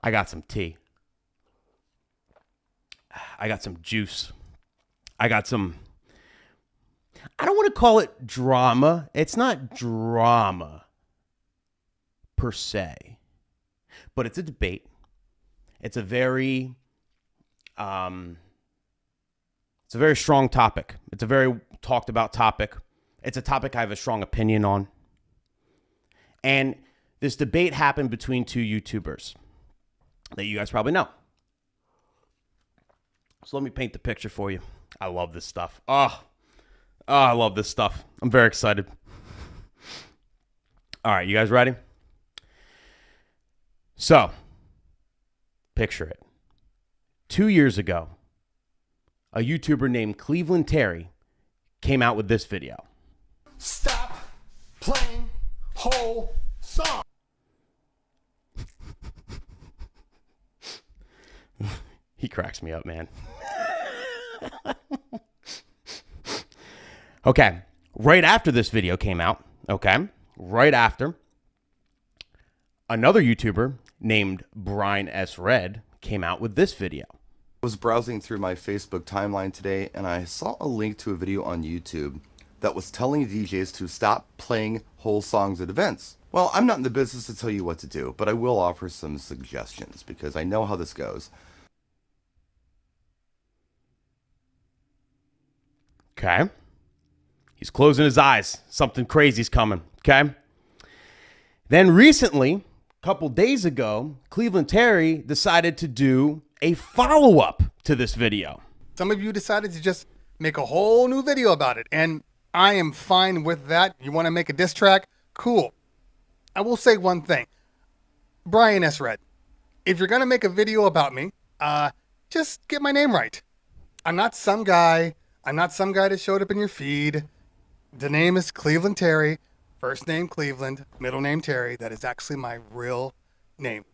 I got some tea. I got some juice. I got some, I don't want to call it drama. It's not drama per se, but it's a debate. It's a very strong topic. It's a very talked about topic. It's a topic I have a strong opinion on. And this debate happened between two YouTubers that you guys probably know. So let me paint the picture for you. I love this stuff. Oh, I love this stuff. I'm very excited. All right, you guys ready? So, picture it. 2 years ago, a YouTuber named Cleveland Terry came out with this video. Stop playing whole song. He cracks me up, man. Okay, right after this video came out, right after, another YouTuber named Brian S. Red came out with this video. I was browsing through my Facebook timeline today and I saw a link to a video on YouTube that was telling DJs to stop playing whole songs at events. Well, I'm not in the business to tell you what to do, but I will offer some suggestions because I know how this goes. Okay. He's closing his eyes. Something crazy's coming. Okay. Then recently, a couple days ago, Cleveland Terry decided to do a follow-up to this video. Some of you decided to just make a whole new video about it, and I am fine with that. You want to make a diss track? Cool. I will say one thing. Brian S. Red, if you're going to make a video about me, just get my name right. I'm not some guy that showed up in your feed. The name is Cleveland Terry. First name Cleveland, middle name Terry. That is actually my real name.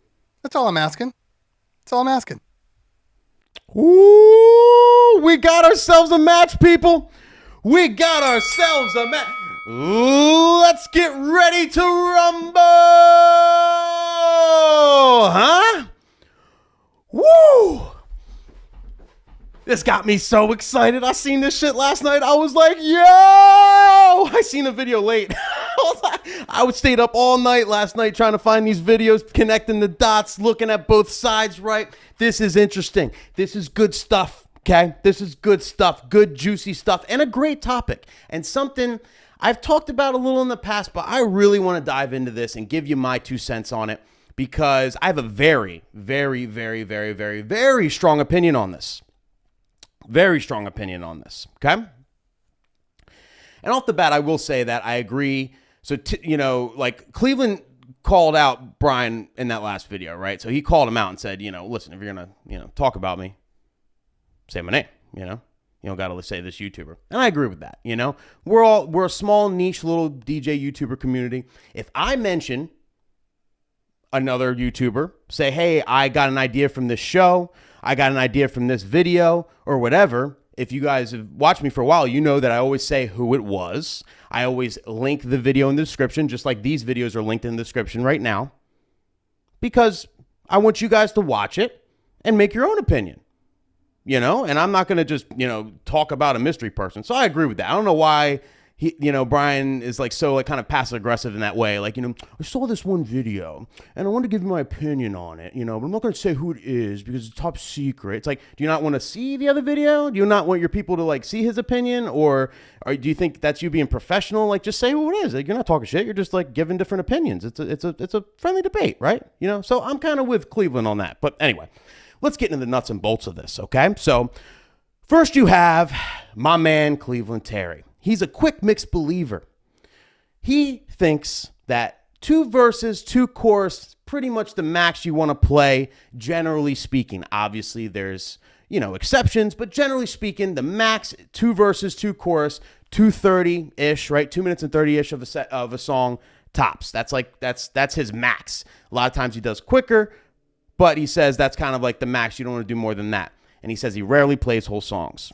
That's all I'm asking. That's all I'm asking. Ooh, we got ourselves a match, people. We got ourselves a match. Let's get ready to rumble. Huh? Woo! This got me so excited. I seen this shit last night. I was like, yo! I seen the video late. I stayed up all night last night trying to find these videos, connecting the dots, looking at both sides, right? This is interesting. This is good stuff, okay? This is good stuff, good juicy stuff, and a great topic. And something I've talked about a little in the past, but I really want to dive into this and give you my 2 cents on it because I have a very, very, very, very, very, very strong opinion on this. Very strong opinion on this, okay? And off the bat, I will say that I agree. So, like Cleveland called out Brian in that last video, right? So he called him out and said, listen, if you're going to, talk about me, say my name, You don't got to say this YouTuber. And I agree with that, We're a small niche little DJ YouTuber community. If I mention another YouTuber, say, hey, I got an idea from this show, I got an idea from this video or whatever. If you guys have watched me for a while, you know that I always say who it was. I always link the video in the description, just like these videos are linked in the description right now, because I want you guys to watch it and make your own opinion, and I'm not going to just, talk about a mystery person. So I agree with that. I don't know why Brian is so kind of passive aggressive in that way. Like, I saw this one video and I want to give you my opinion on it, but I'm not going to say who it is because it's top secret. It's like, do you not want to see the other video? Do you not want your people to see his opinion? Or do you think that's you being professional? Like, just say who it is. Like, you're not talking shit. You're just giving different opinions. It's a friendly debate, right? So I'm kind of with Cleveland on that. But anyway, let's get into the nuts and bolts of this. Okay. So first you have my man, Cleveland Terry. He's a quick mix believer. He thinks that 2 verses, 2 chorus, pretty much the max you want to play, generally speaking. Obviously, there's, exceptions, but generally speaking, the max 2 verses, 2 chorus, 2:30-ish, right? 2 minutes and 30-ish of a song tops. That's his max. A lot of times he does quicker, but he says that's kind of like the max. You don't want to do more than that. And he says he rarely plays whole songs.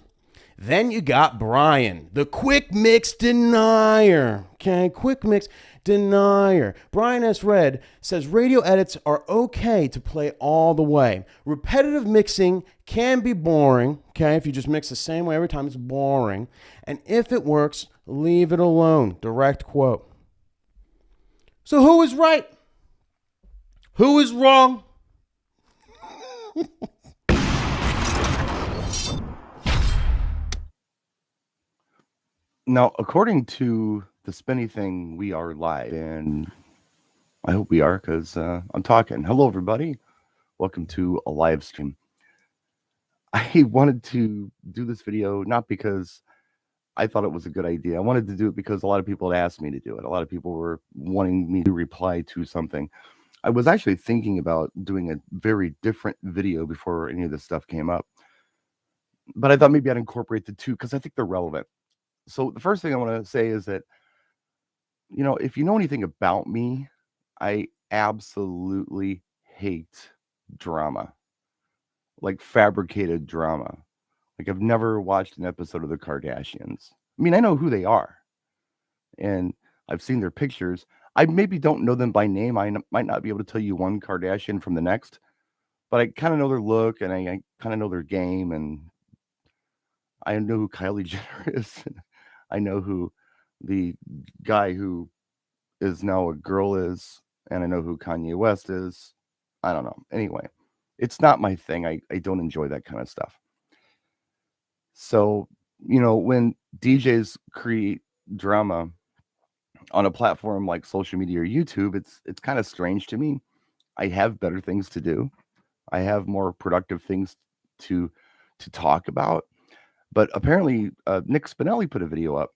Then you got Brian, the quick mix denier. Okay, quick mix denier. Brian S. Red says radio edits are okay to play all the way. Repetitive mixing can be boring. Okay, if you just mix the same way every time, it's boring. And if it works, leave it alone. Direct quote. So who is right? Who is wrong? Now, according to the spinny thing, we are live, and I hope we are because I'm talking. Hello, everybody. Welcome to a live stream. I wanted to do this video not because I thought it was a good idea. I wanted to do it because a lot of people had asked me to do it. A lot of people were wanting me to reply to something. I was actually thinking about doing a very different video before any of this stuff came up. But I thought maybe I'd incorporate the 2 because I think they're relevant. So the first thing I want to say is that, if you know anything about me, I absolutely hate drama, like fabricated drama. Like, I've never watched an episode of the Kardashians. I mean, I know who they are, and I've seen their pictures. I maybe don't know them by name. I might not be able to tell you one Kardashian from the next, but I kind of know their look, and I kind of know their game, and I know who Kylie Jenner is. I know who the guy who is now a girl is, and I know who Kanye West is. I don't know. Anyway, it's not my thing. I don't enjoy that kind of stuff. So, when DJs create drama on a platform like social media or YouTube, it's kind of strange to me. I have better things to do. I have more productive things to talk about. But apparently, Nick Spinelli put a video up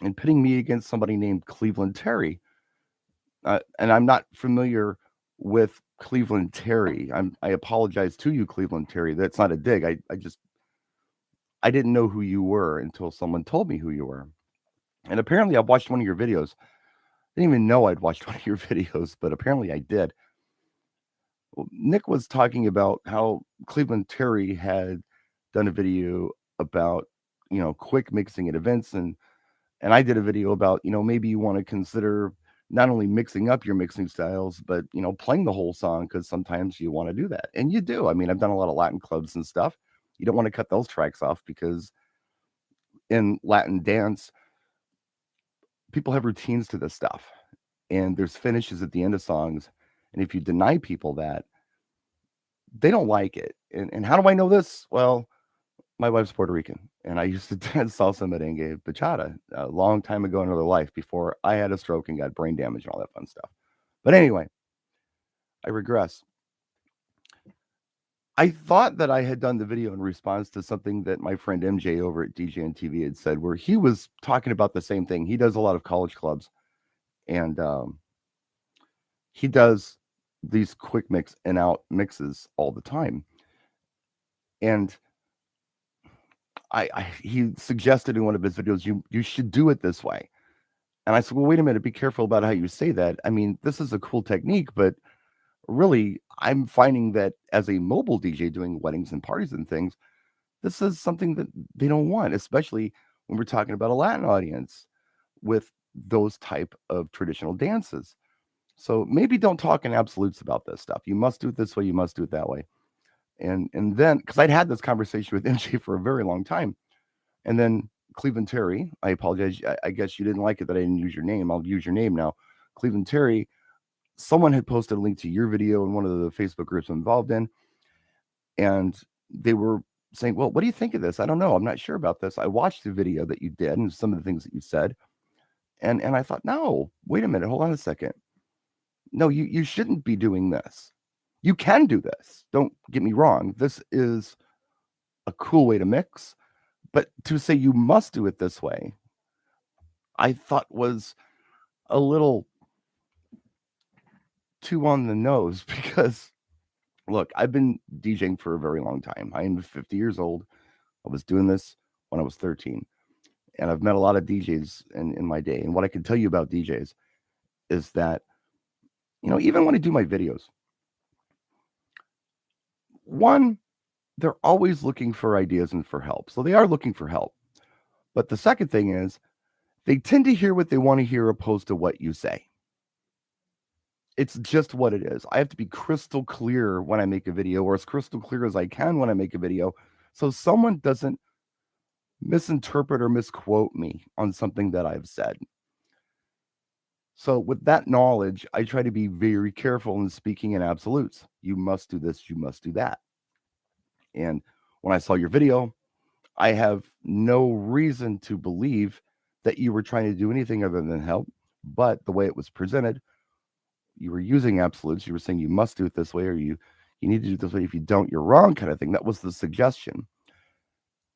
and pitting me against somebody named Cleveland Terry. And I'm not familiar with Cleveland Terry. I apologize to you, Cleveland Terry. That's not a dig. I didn't know who you were until someone told me who you were. And apparently, I've watched one of your videos. I didn't even know I'd watched one of your videos, but apparently I did. Well, Nick was talking about how Cleveland Terry had done a video about, quick mixing at events. And I did a video about, maybe you want to consider not only mixing up your mixing styles, but, playing the whole song because sometimes you want to do that. And you do. I mean, I've done a lot of Latin clubs and stuff. You don't want to cut those tracks off because in Latin dance, people have routines to this stuff, and there's finishes at the end of songs. And if you deny people that, they don't like it. And how do I know this? Well, my wife's Puerto Rican, and I used to dance salsa, merengue, bachata a long time ago in another life before I had a stroke and got brain damage and all that fun stuff. But anyway, I regress. I thought that I had done the video in response to something that my friend MJ over at DJ and TV had said, where he was talking about the same thing. He does a lot of college clubs, and he does these quick mix and out mixes all the time. And he suggested in one of his videos, you should do it this way. And I said, well, wait a minute, be careful about how you say that. I mean, this is a cool technique, but really, I'm finding that as a mobile DJ doing weddings and parties and things, this is something that they don't want, especially when we're talking about a Latin audience with those type of traditional dances. So maybe don't talk in absolutes about this stuff. You must do it this way. You must do it that way. And then, because I'd had this conversation with MJ for a very long time, and then Cleveland Terry, I apologize. I guess you didn't like it that I didn't use your name. I'll use your name now. Cleveland Terry, someone had posted a link to your video in one of the Facebook groups I'm involved in, and they were saying, well, what do you think of this? I don't know. I'm not sure about this. I watched the video that you did and some of the things that you said, and I thought, no, wait a minute. Hold on a second. No, you shouldn't be doing this. You can do this. Don't get me wrong. This is a cool way to mix, but to say you must do it this way, I thought was a little too on the nose because look, I've been DJing for a very long time. I am 50 years old. I was doing this when I was 13, and I've met a lot of DJs in my day. And what I can tell you about DJs is that, even when I do my videos, one, they're always looking for ideas and for help. So they are looking for help. But the second thing is they tend to hear what they want to hear opposed to what you say. It's just what it is. I have to be crystal clear when I make a video, or as crystal clear as I can when I make a video, so someone doesn't misinterpret or misquote me on something that I've said. So with that knowledge, I try to be very careful in speaking in absolutes. You must do this, you must do that. And when I saw your video, I have no reason to believe that you were trying to do anything other than help. But the way it was presented, you were using absolutes. You were saying you must do it this way, or you need to do it this way. If you don't, you're wrong, kind of thing. That was the suggestion.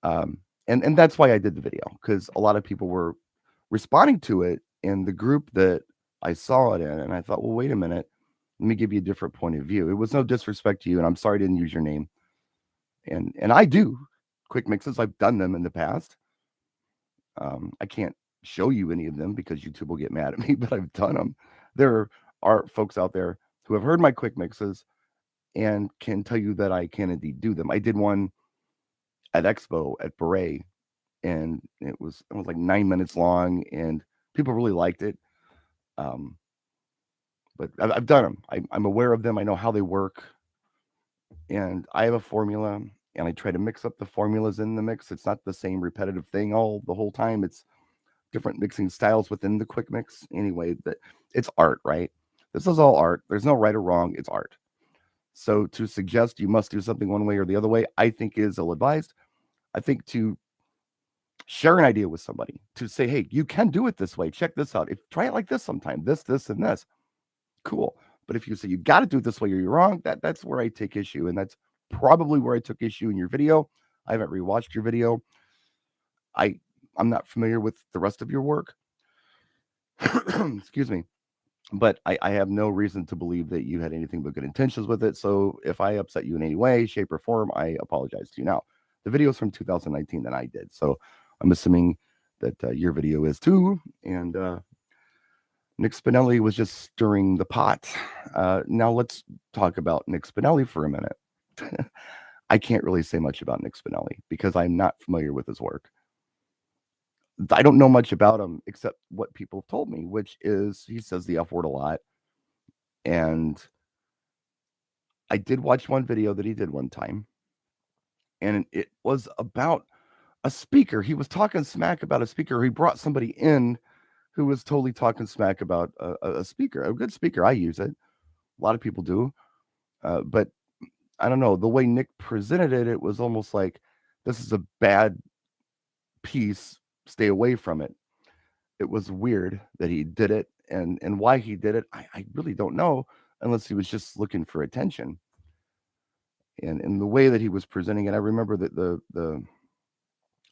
And that's why I did the video, because a lot of people were responding to it in the group that I saw it in. And I thought, well, wait a minute. Let me give you a different point of view. It was no disrespect to you, and I'm sorry I didn't use your name. And I do quick mixes. I've done them in the past. I can't show you any of them because YouTube will get mad at me, but I've done them. There are folks out there who have heard my quick mixes and can tell you that I can indeed do them. I did one at Expo at Beret, and it was like 9 minutes long, and people really liked it. But I've done them. I'm aware of them. I know how they work, and I have a formula, and I try to mix up the formulas in the mix. It's not the same repetitive thing the whole time. It's different mixing styles within the quick mix. Anyway, that it's art, right? This is all art. There's no right or wrong. It's art. So to suggest you must do something one way or the other way, I think is ill-advised. I think to share an idea with somebody, to say, hey, you can do it this way. Check this out. Try it like this sometime. This, and this. Cool. But if you say you got to do it this way or you're wrong, that's where I take issue. And that's probably where I took issue in your video. I haven't rewatched your video. I'm not familiar with the rest of your work. Excuse me. But I have no reason to believe that you had anything but good intentions with it. So if I upset you in any way, shape, or form, I apologize to you. Now, the video is from 2019 that I did. So I'm assuming that your video is too. And Nick Spinelli was just stirring the pot. Now let's talk about Nick Spinelli for a minute. I can't really say much about Nick Spinelli because I'm not familiar with his work. I don't know much about him except what people have told me, which is he says the F word a lot. And I did watch one video that he did one time. and it was about a speaker. He was talking smack about a speaker. He brought somebody in who was totally talking smack about a speaker, a good speaker. I use it. A lot of people do. But I don't know. The way Nick presented it, it was almost like this is a bad piece. Stay away from it. It was weird that he did it, and why he did it, I really don't know, unless he was just looking for attention. And the way that he was presenting it, I remember that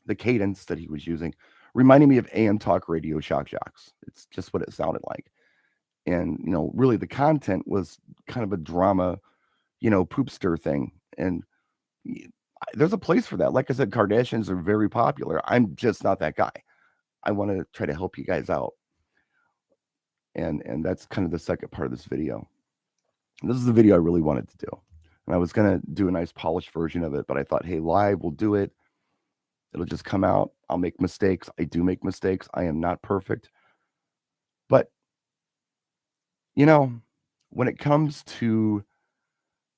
the cadence that he was using reminded me of AM talk radio shock jocks. It's just what it sounded like. And really the content was kind of a drama, poopster thing. And there's a place for that. Like I said, Kardashians are very popular. I'm just not that guy. I want to try to help you guys out. And that's kind of the second part of this video. This is the video I really wanted to do. And I was going to do a nice polished version of it, but I thought, hey, live, we'll do it. It'll just come out. I'll make mistakes. I do make mistakes. I am not perfect. But, when it comes to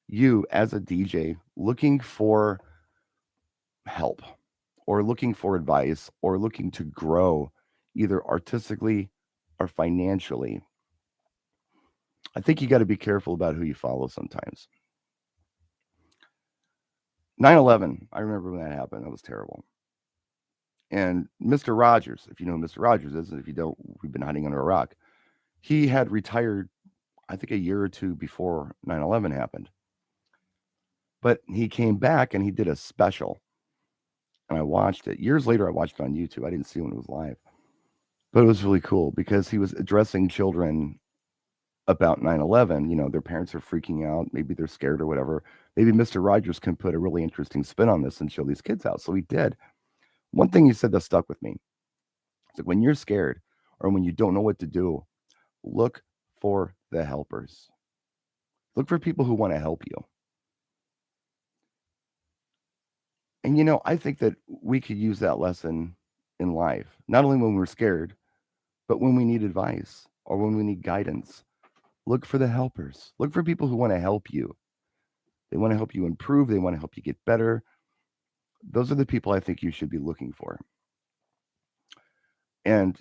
you as a DJ looking for help or looking for advice or looking to grow either artistically or financially, I think you got to be careful about who you follow sometimes. 9/11, I remember when that happened. That was terrible. And Mr. Rogers, if you know who Mr. Rogers is, and if you don't, we've been hiding under a rock. He had retired, I think, a year or two before 9/11 happened. But he came back and he did a special. And I watched it. Years later, I watched it on YouTube. I didn't see it when it was live. But it was really cool because he was addressing children about 9/11. Their parents are freaking out. Maybe they're scared or whatever. Maybe Mr. Rogers can put a really interesting spin on this and show these kids out. So he did. One thing he said that stuck with me. It's like when you're scared or when you don't know what to do, look for the helpers. Look for people who want to help you. And I think that we could use that lesson in life, not only when we're scared, but when we need advice or when we need guidance. Look for the helpers. Look for people who want to help you. They want to help you improve. They want to help you get better. Those are the people I think you should be looking for. And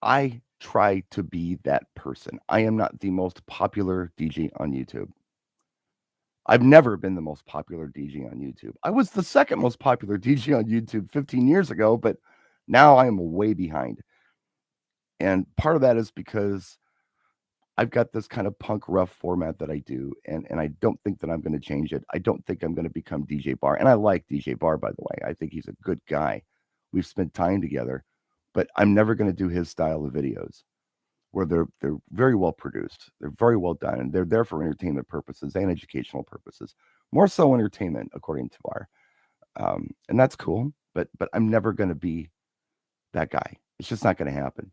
I try to be that person. I am not the most popular DJ on YouTube. I've never been the most popular DJ on YouTube. I was the second most popular DJ on YouTube 15 years ago, but now I am way behind. And part of that is because I've got this kind of punk rough format that I do, and I don't think that I'm going to change it. I don't think I'm going to become DJ Bar. And I like DJ Bar, by the way. I think he's a good guy. We've spent time together, but I'm never going to do his style of videos where they're very well produced. They're very well done, and they're there for entertainment purposes and educational purposes. More so entertainment, according to Bar. And that's cool, but I'm never going to be that guy. It's just not going to happen.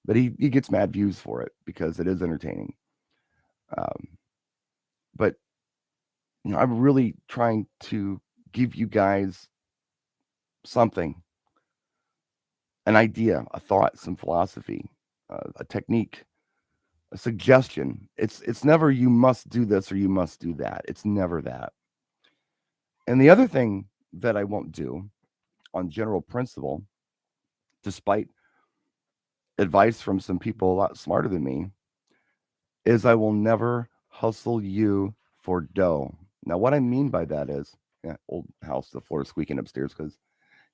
But he gets mad views for it because it is entertaining. But I'm really trying to give you guys something, an idea, a thought, some philosophy, a technique, a suggestion. It's never you must do this or you must do that. It's never that. And the other thing that I won't do on general principle, despite advice from some people a lot smarter than me, is I will never hustle you for dough. Now, what I mean by that is, old house, the floor is squeaking upstairs because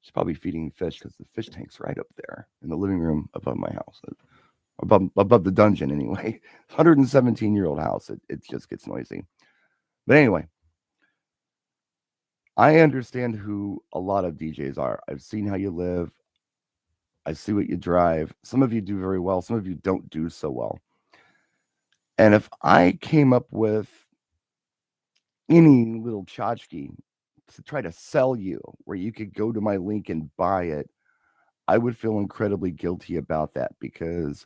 she's probably feeding fish because the fish tank's right up there in the living room above my house, above the dungeon anyway. 117-year-old house. It just gets noisy. But anyway, I understand who a lot of DJs are. I've seen how you live. I see what you drive. Some of you do very well. Some of you don't do so well. And if I came up with any little tchotchke to try to sell you where you could go to my link and buy it, I would feel incredibly guilty about that because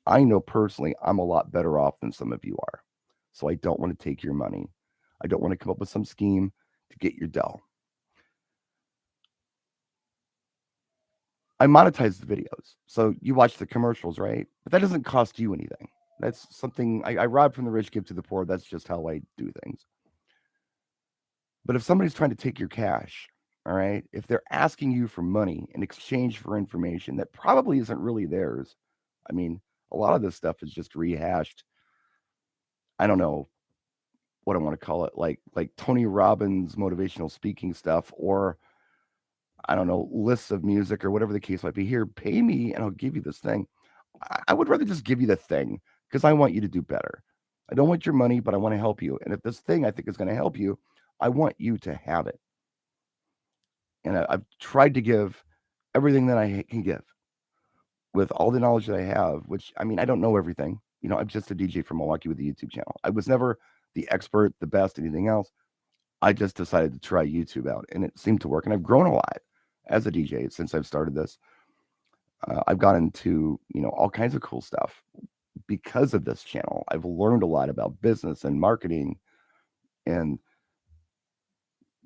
I know personally I'm a lot better off than some of you are. So I don't want to take your money. I don't want to come up with some scheme to get your dough. I monetize the videos. So you watch the commercials, right? But that doesn't cost you anything. That's something I rob from the rich, give to the poor. That's just how I do things. But if somebody's trying to take your cash All right. If they're asking you for money in exchange for information that probably isn't really theirs, I mean, a lot of this stuff is just rehashed. I don't know what I want to call it, like Tony Robbins motivational speaking stuff, or I don't know, lists of music or whatever the case might be. Here, pay me and I'll give you this thing. I would rather just give you the thing because I want you to do better. I don't want your money, but I want to help you. And if this thing I think is going to help you, I want you to have it. And I've tried to give everything that I can give with all the knowledge that I have, which I mean, I don't know everything. You know, I'm just a DJ from Milwaukee with a YouTube channel. I was never the expert, the best, anything else. I just decided to try YouTube out and it seemed to work. And I've grown a lot as a DJ since I've started this. I've gotten into, all kinds of cool stuff because of this channel. I've learned a lot about business and marketing and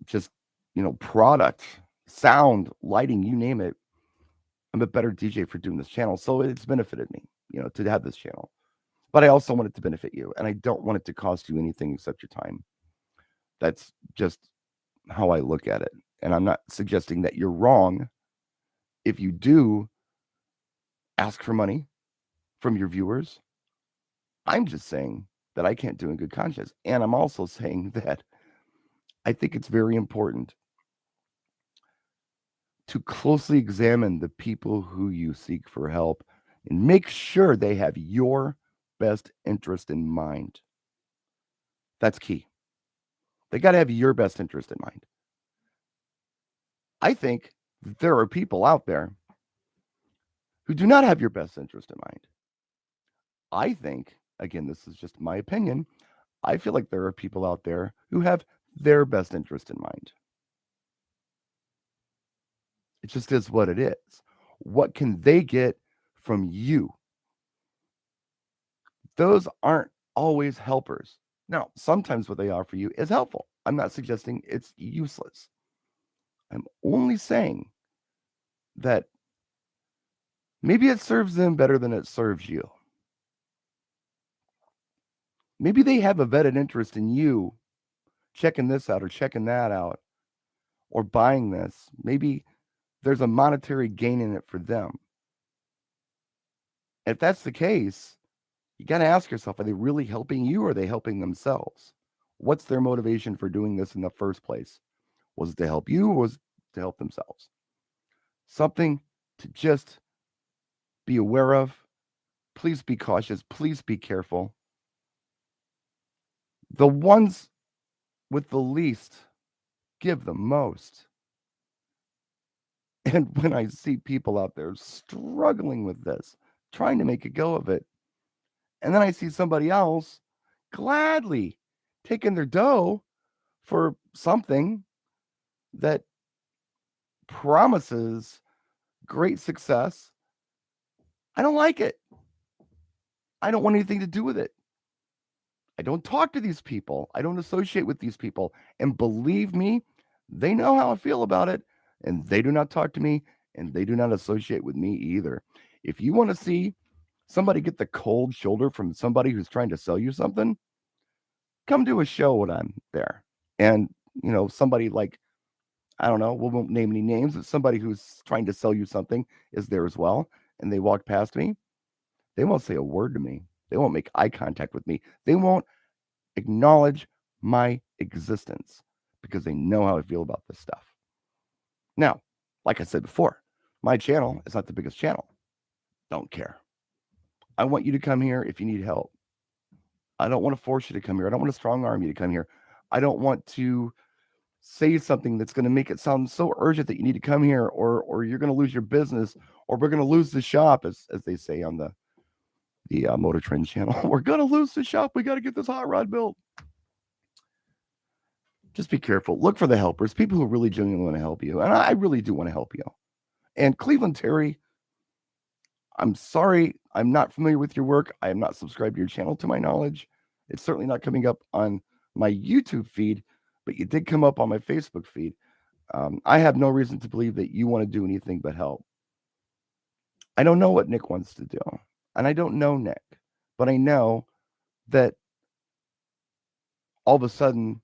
just, product, sound, lighting, you name it. I'm a better DJ for doing this channel. So it's benefited me, to have this channel. But I also want it to benefit you. And I don't want it to cost you anything except your time. That's just how I look at it. And I'm not suggesting that you're wrong if you do ask for money from your viewers. I'm just saying that I can't do in good conscience. And I'm also saying that I think it's very important to closely examine the people who you seek for help and make sure they have your best interest in mind. That's key. They got to have your best interest in mind. I think there are people out there who do not have your best interest in mind. I think, again, this is just my opinion, I feel like there are people out there who have their best interest in mind. It just is what it is. What can they get from you? Those aren't always helpers. Now, sometimes what they offer you is helpful. I'm not suggesting it's useless. I'm only saying that maybe it serves them better than it serves you. Maybe they have a vetted interest in you checking this out or checking that out or buying this. Maybe there's a monetary gain in it for them. If that's the case, you got to ask yourself, are they really helping you or are they helping themselves? What's their motivation for doing this in the first place? Was it to help you or was it to help themselves? Something to just be aware of. Please be cautious. Please be careful. The ones with the least give the most. And when I see people out there struggling with this, trying to make a go of it, and then I see somebody else gladly taking their dough for something that promises great success, I don't like it. I don't want anything to do with it. I don't talk to these people. I don't associate with these people. And believe me, they know how I feel about it. And they do not talk to me. And they do not associate with me either. If you want to see somebody get the cold shoulder from somebody who's trying to sell you something, come do a show when I'm there. And, somebody like, I don't know, we won't name any names, but somebody who's trying to sell you something is there as well. And they walk past me. They won't say a word to me. They won't make eye contact with me. They won't acknowledge my existence because they know how I feel about this stuff. Now, like I said before, my channel is not the biggest channel. Don't care. I want you to come here if you need help. I don't want to force you to come here. I don't want to strong arm you to come here. I don't want to say something that's going to make it sound so urgent that you need to come here or you're going to lose your business or we're going to lose the shop, as they say on the Motor Trend channel. We're going to lose the shop. We got to get this hot rod built. Just be careful. Look for the helpers, people who really genuinely want to help you. And I really do want to help you. And Cleveland Terry, I'm sorry, I'm not familiar with your work. I am not subscribed to your channel to my knowledge. It's certainly not coming up on my YouTube feed, but you did come up on my Facebook feed. I have no reason to believe that you want to do anything but help. I don't know what Nick wants to do. And I don't know Nick, but I know that all of a sudden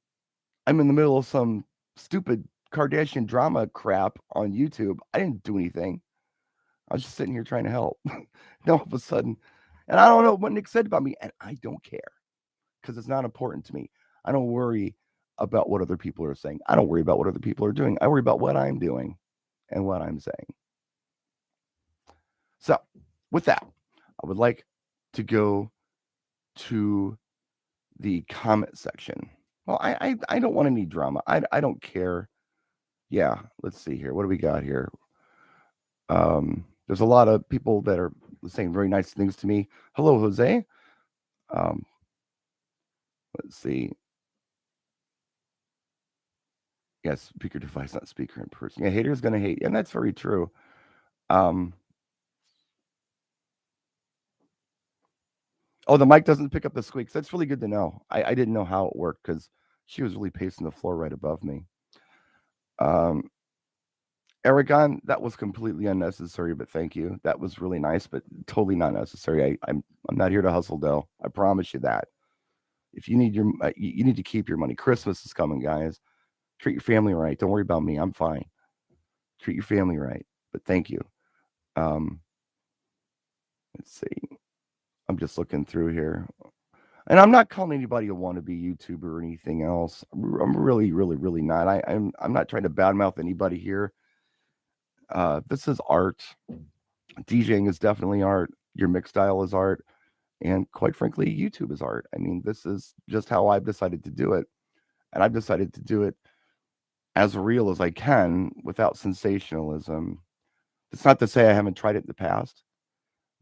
I'm in the middle of some stupid Kardashian drama crap on YouTube, I didn't do anything. I was just sitting here trying to help. Then all of a sudden, and I don't know what Nick said about me, and I don't care because it's not important to me. I don't worry about what other people are saying. I don't worry about what other people are doing. I worry about what I'm doing and what I'm saying. So, with that, I would like to go to the comment section. Well, I don't want any drama. I don't care. Yeah, let's see here. What do we got here? There's a lot of people that are saying very nice things to me. Hello, Jose. Let's see. Yes, speaker device, not speaker in person. Yeah, haters gonna hate, and that's very true. Oh, the mic doesn't pick up the squeaks. That's really good to know. I didn't know how it worked because she was really pacing the floor right above me. Aragon, that was completely unnecessary, but thank you. That was really nice, but totally not necessary. I'm not here to hustle, though. I promise you that. If you need you need to keep your money. Christmas is coming, guys. Treat your family right. Don't worry about me. I'm fine. Treat your family right. But thank you. Let's see. I'm just looking through here. And I'm not calling anybody a wannabe YouTuber or anything else. I'm really, really, really not. I'm not trying to badmouth anybody here. This is art. DJing is definitely art. Your mix style is art. And quite frankly, YouTube is art. I mean, this is just how I've decided to do it. And I've decided to do it as real as I can without sensationalism. It's not to say I haven't tried it in the past,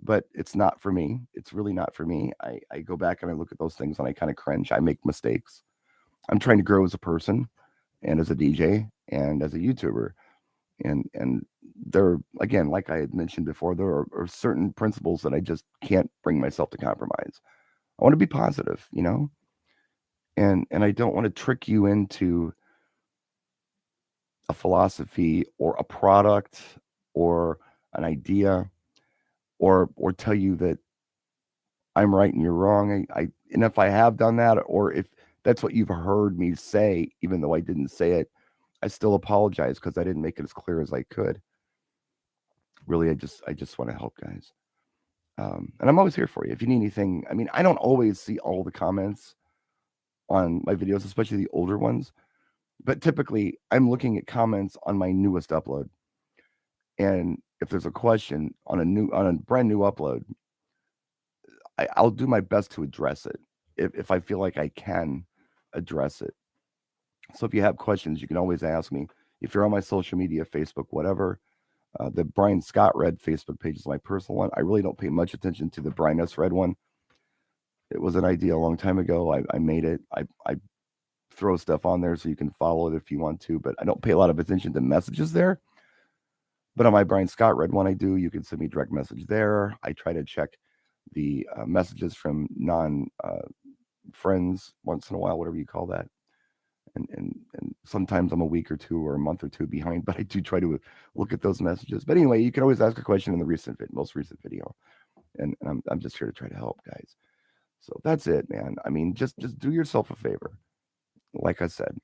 but it's not for me. It's really not for me. I go back and I look at those things and I kind of cringe. I make mistakes. I'm trying to grow as a person and as a DJ and as a YouTuber. And there, again, like I had mentioned before, there are certain principles that I just can't bring myself to compromise. I want to be positive, you know, and I don't want to trick you into a philosophy or a product or an idea or tell you that I'm right and you're wrong. And if I have done that, or if that's what you've heard me say, even though I didn't say it, I still apologize because I didn't make it as clear as I could. Really, I just want to help, guys. And I'm always here for you. If you need anything, I mean, I don't always see all the comments on my videos, especially the older ones, but typically I'm looking at comments on my newest upload. And if there's a question on a brand new upload, I'll do my best to address it if I feel like I can address it. So if you have questions, you can always ask me. If you're on my social media, Facebook, whatever, the Brian Scott Red Facebook page is my personal one. I really don't pay much attention to the Brian S. Red one. It was an idea a long time ago. I made it. I throw stuff on there so you can follow it if you want to, but I don't pay a lot of attention to messages there. But on my Brian Scott Red one, I do. You can send me direct message there. I try to check the messages from non-friends once in a while, whatever you call that. And sometimes I'm a week or two or a month or two behind, but I do try to look at those messages. But anyway, you can always ask a question in the most recent video, and I'm just here to try to help, guys. So that's it, man. I mean, just do yourself a favor. Like I said,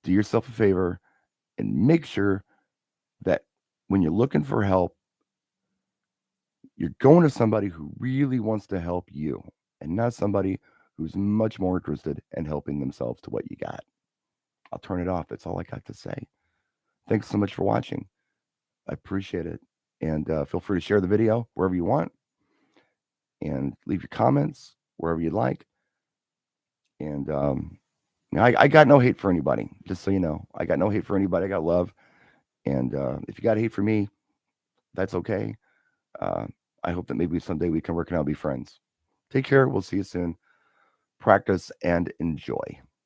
do yourself a favor and make sure that when you're looking for help, you're going to somebody who really wants to help you and not somebody who's much more interested in helping themselves to what you got. I'll turn it off. That's all I got to say. Thanks so much for watching. I appreciate it. And feel free to share the video wherever you want. And leave your comments wherever you'd like. And I got no hate for anybody, just so you know. I got no hate for anybody. I got love. And if you got hate for me, that's okay. I hope that maybe someday we can work and I'll be friends. Take care. We'll see you soon. Practice and enjoy.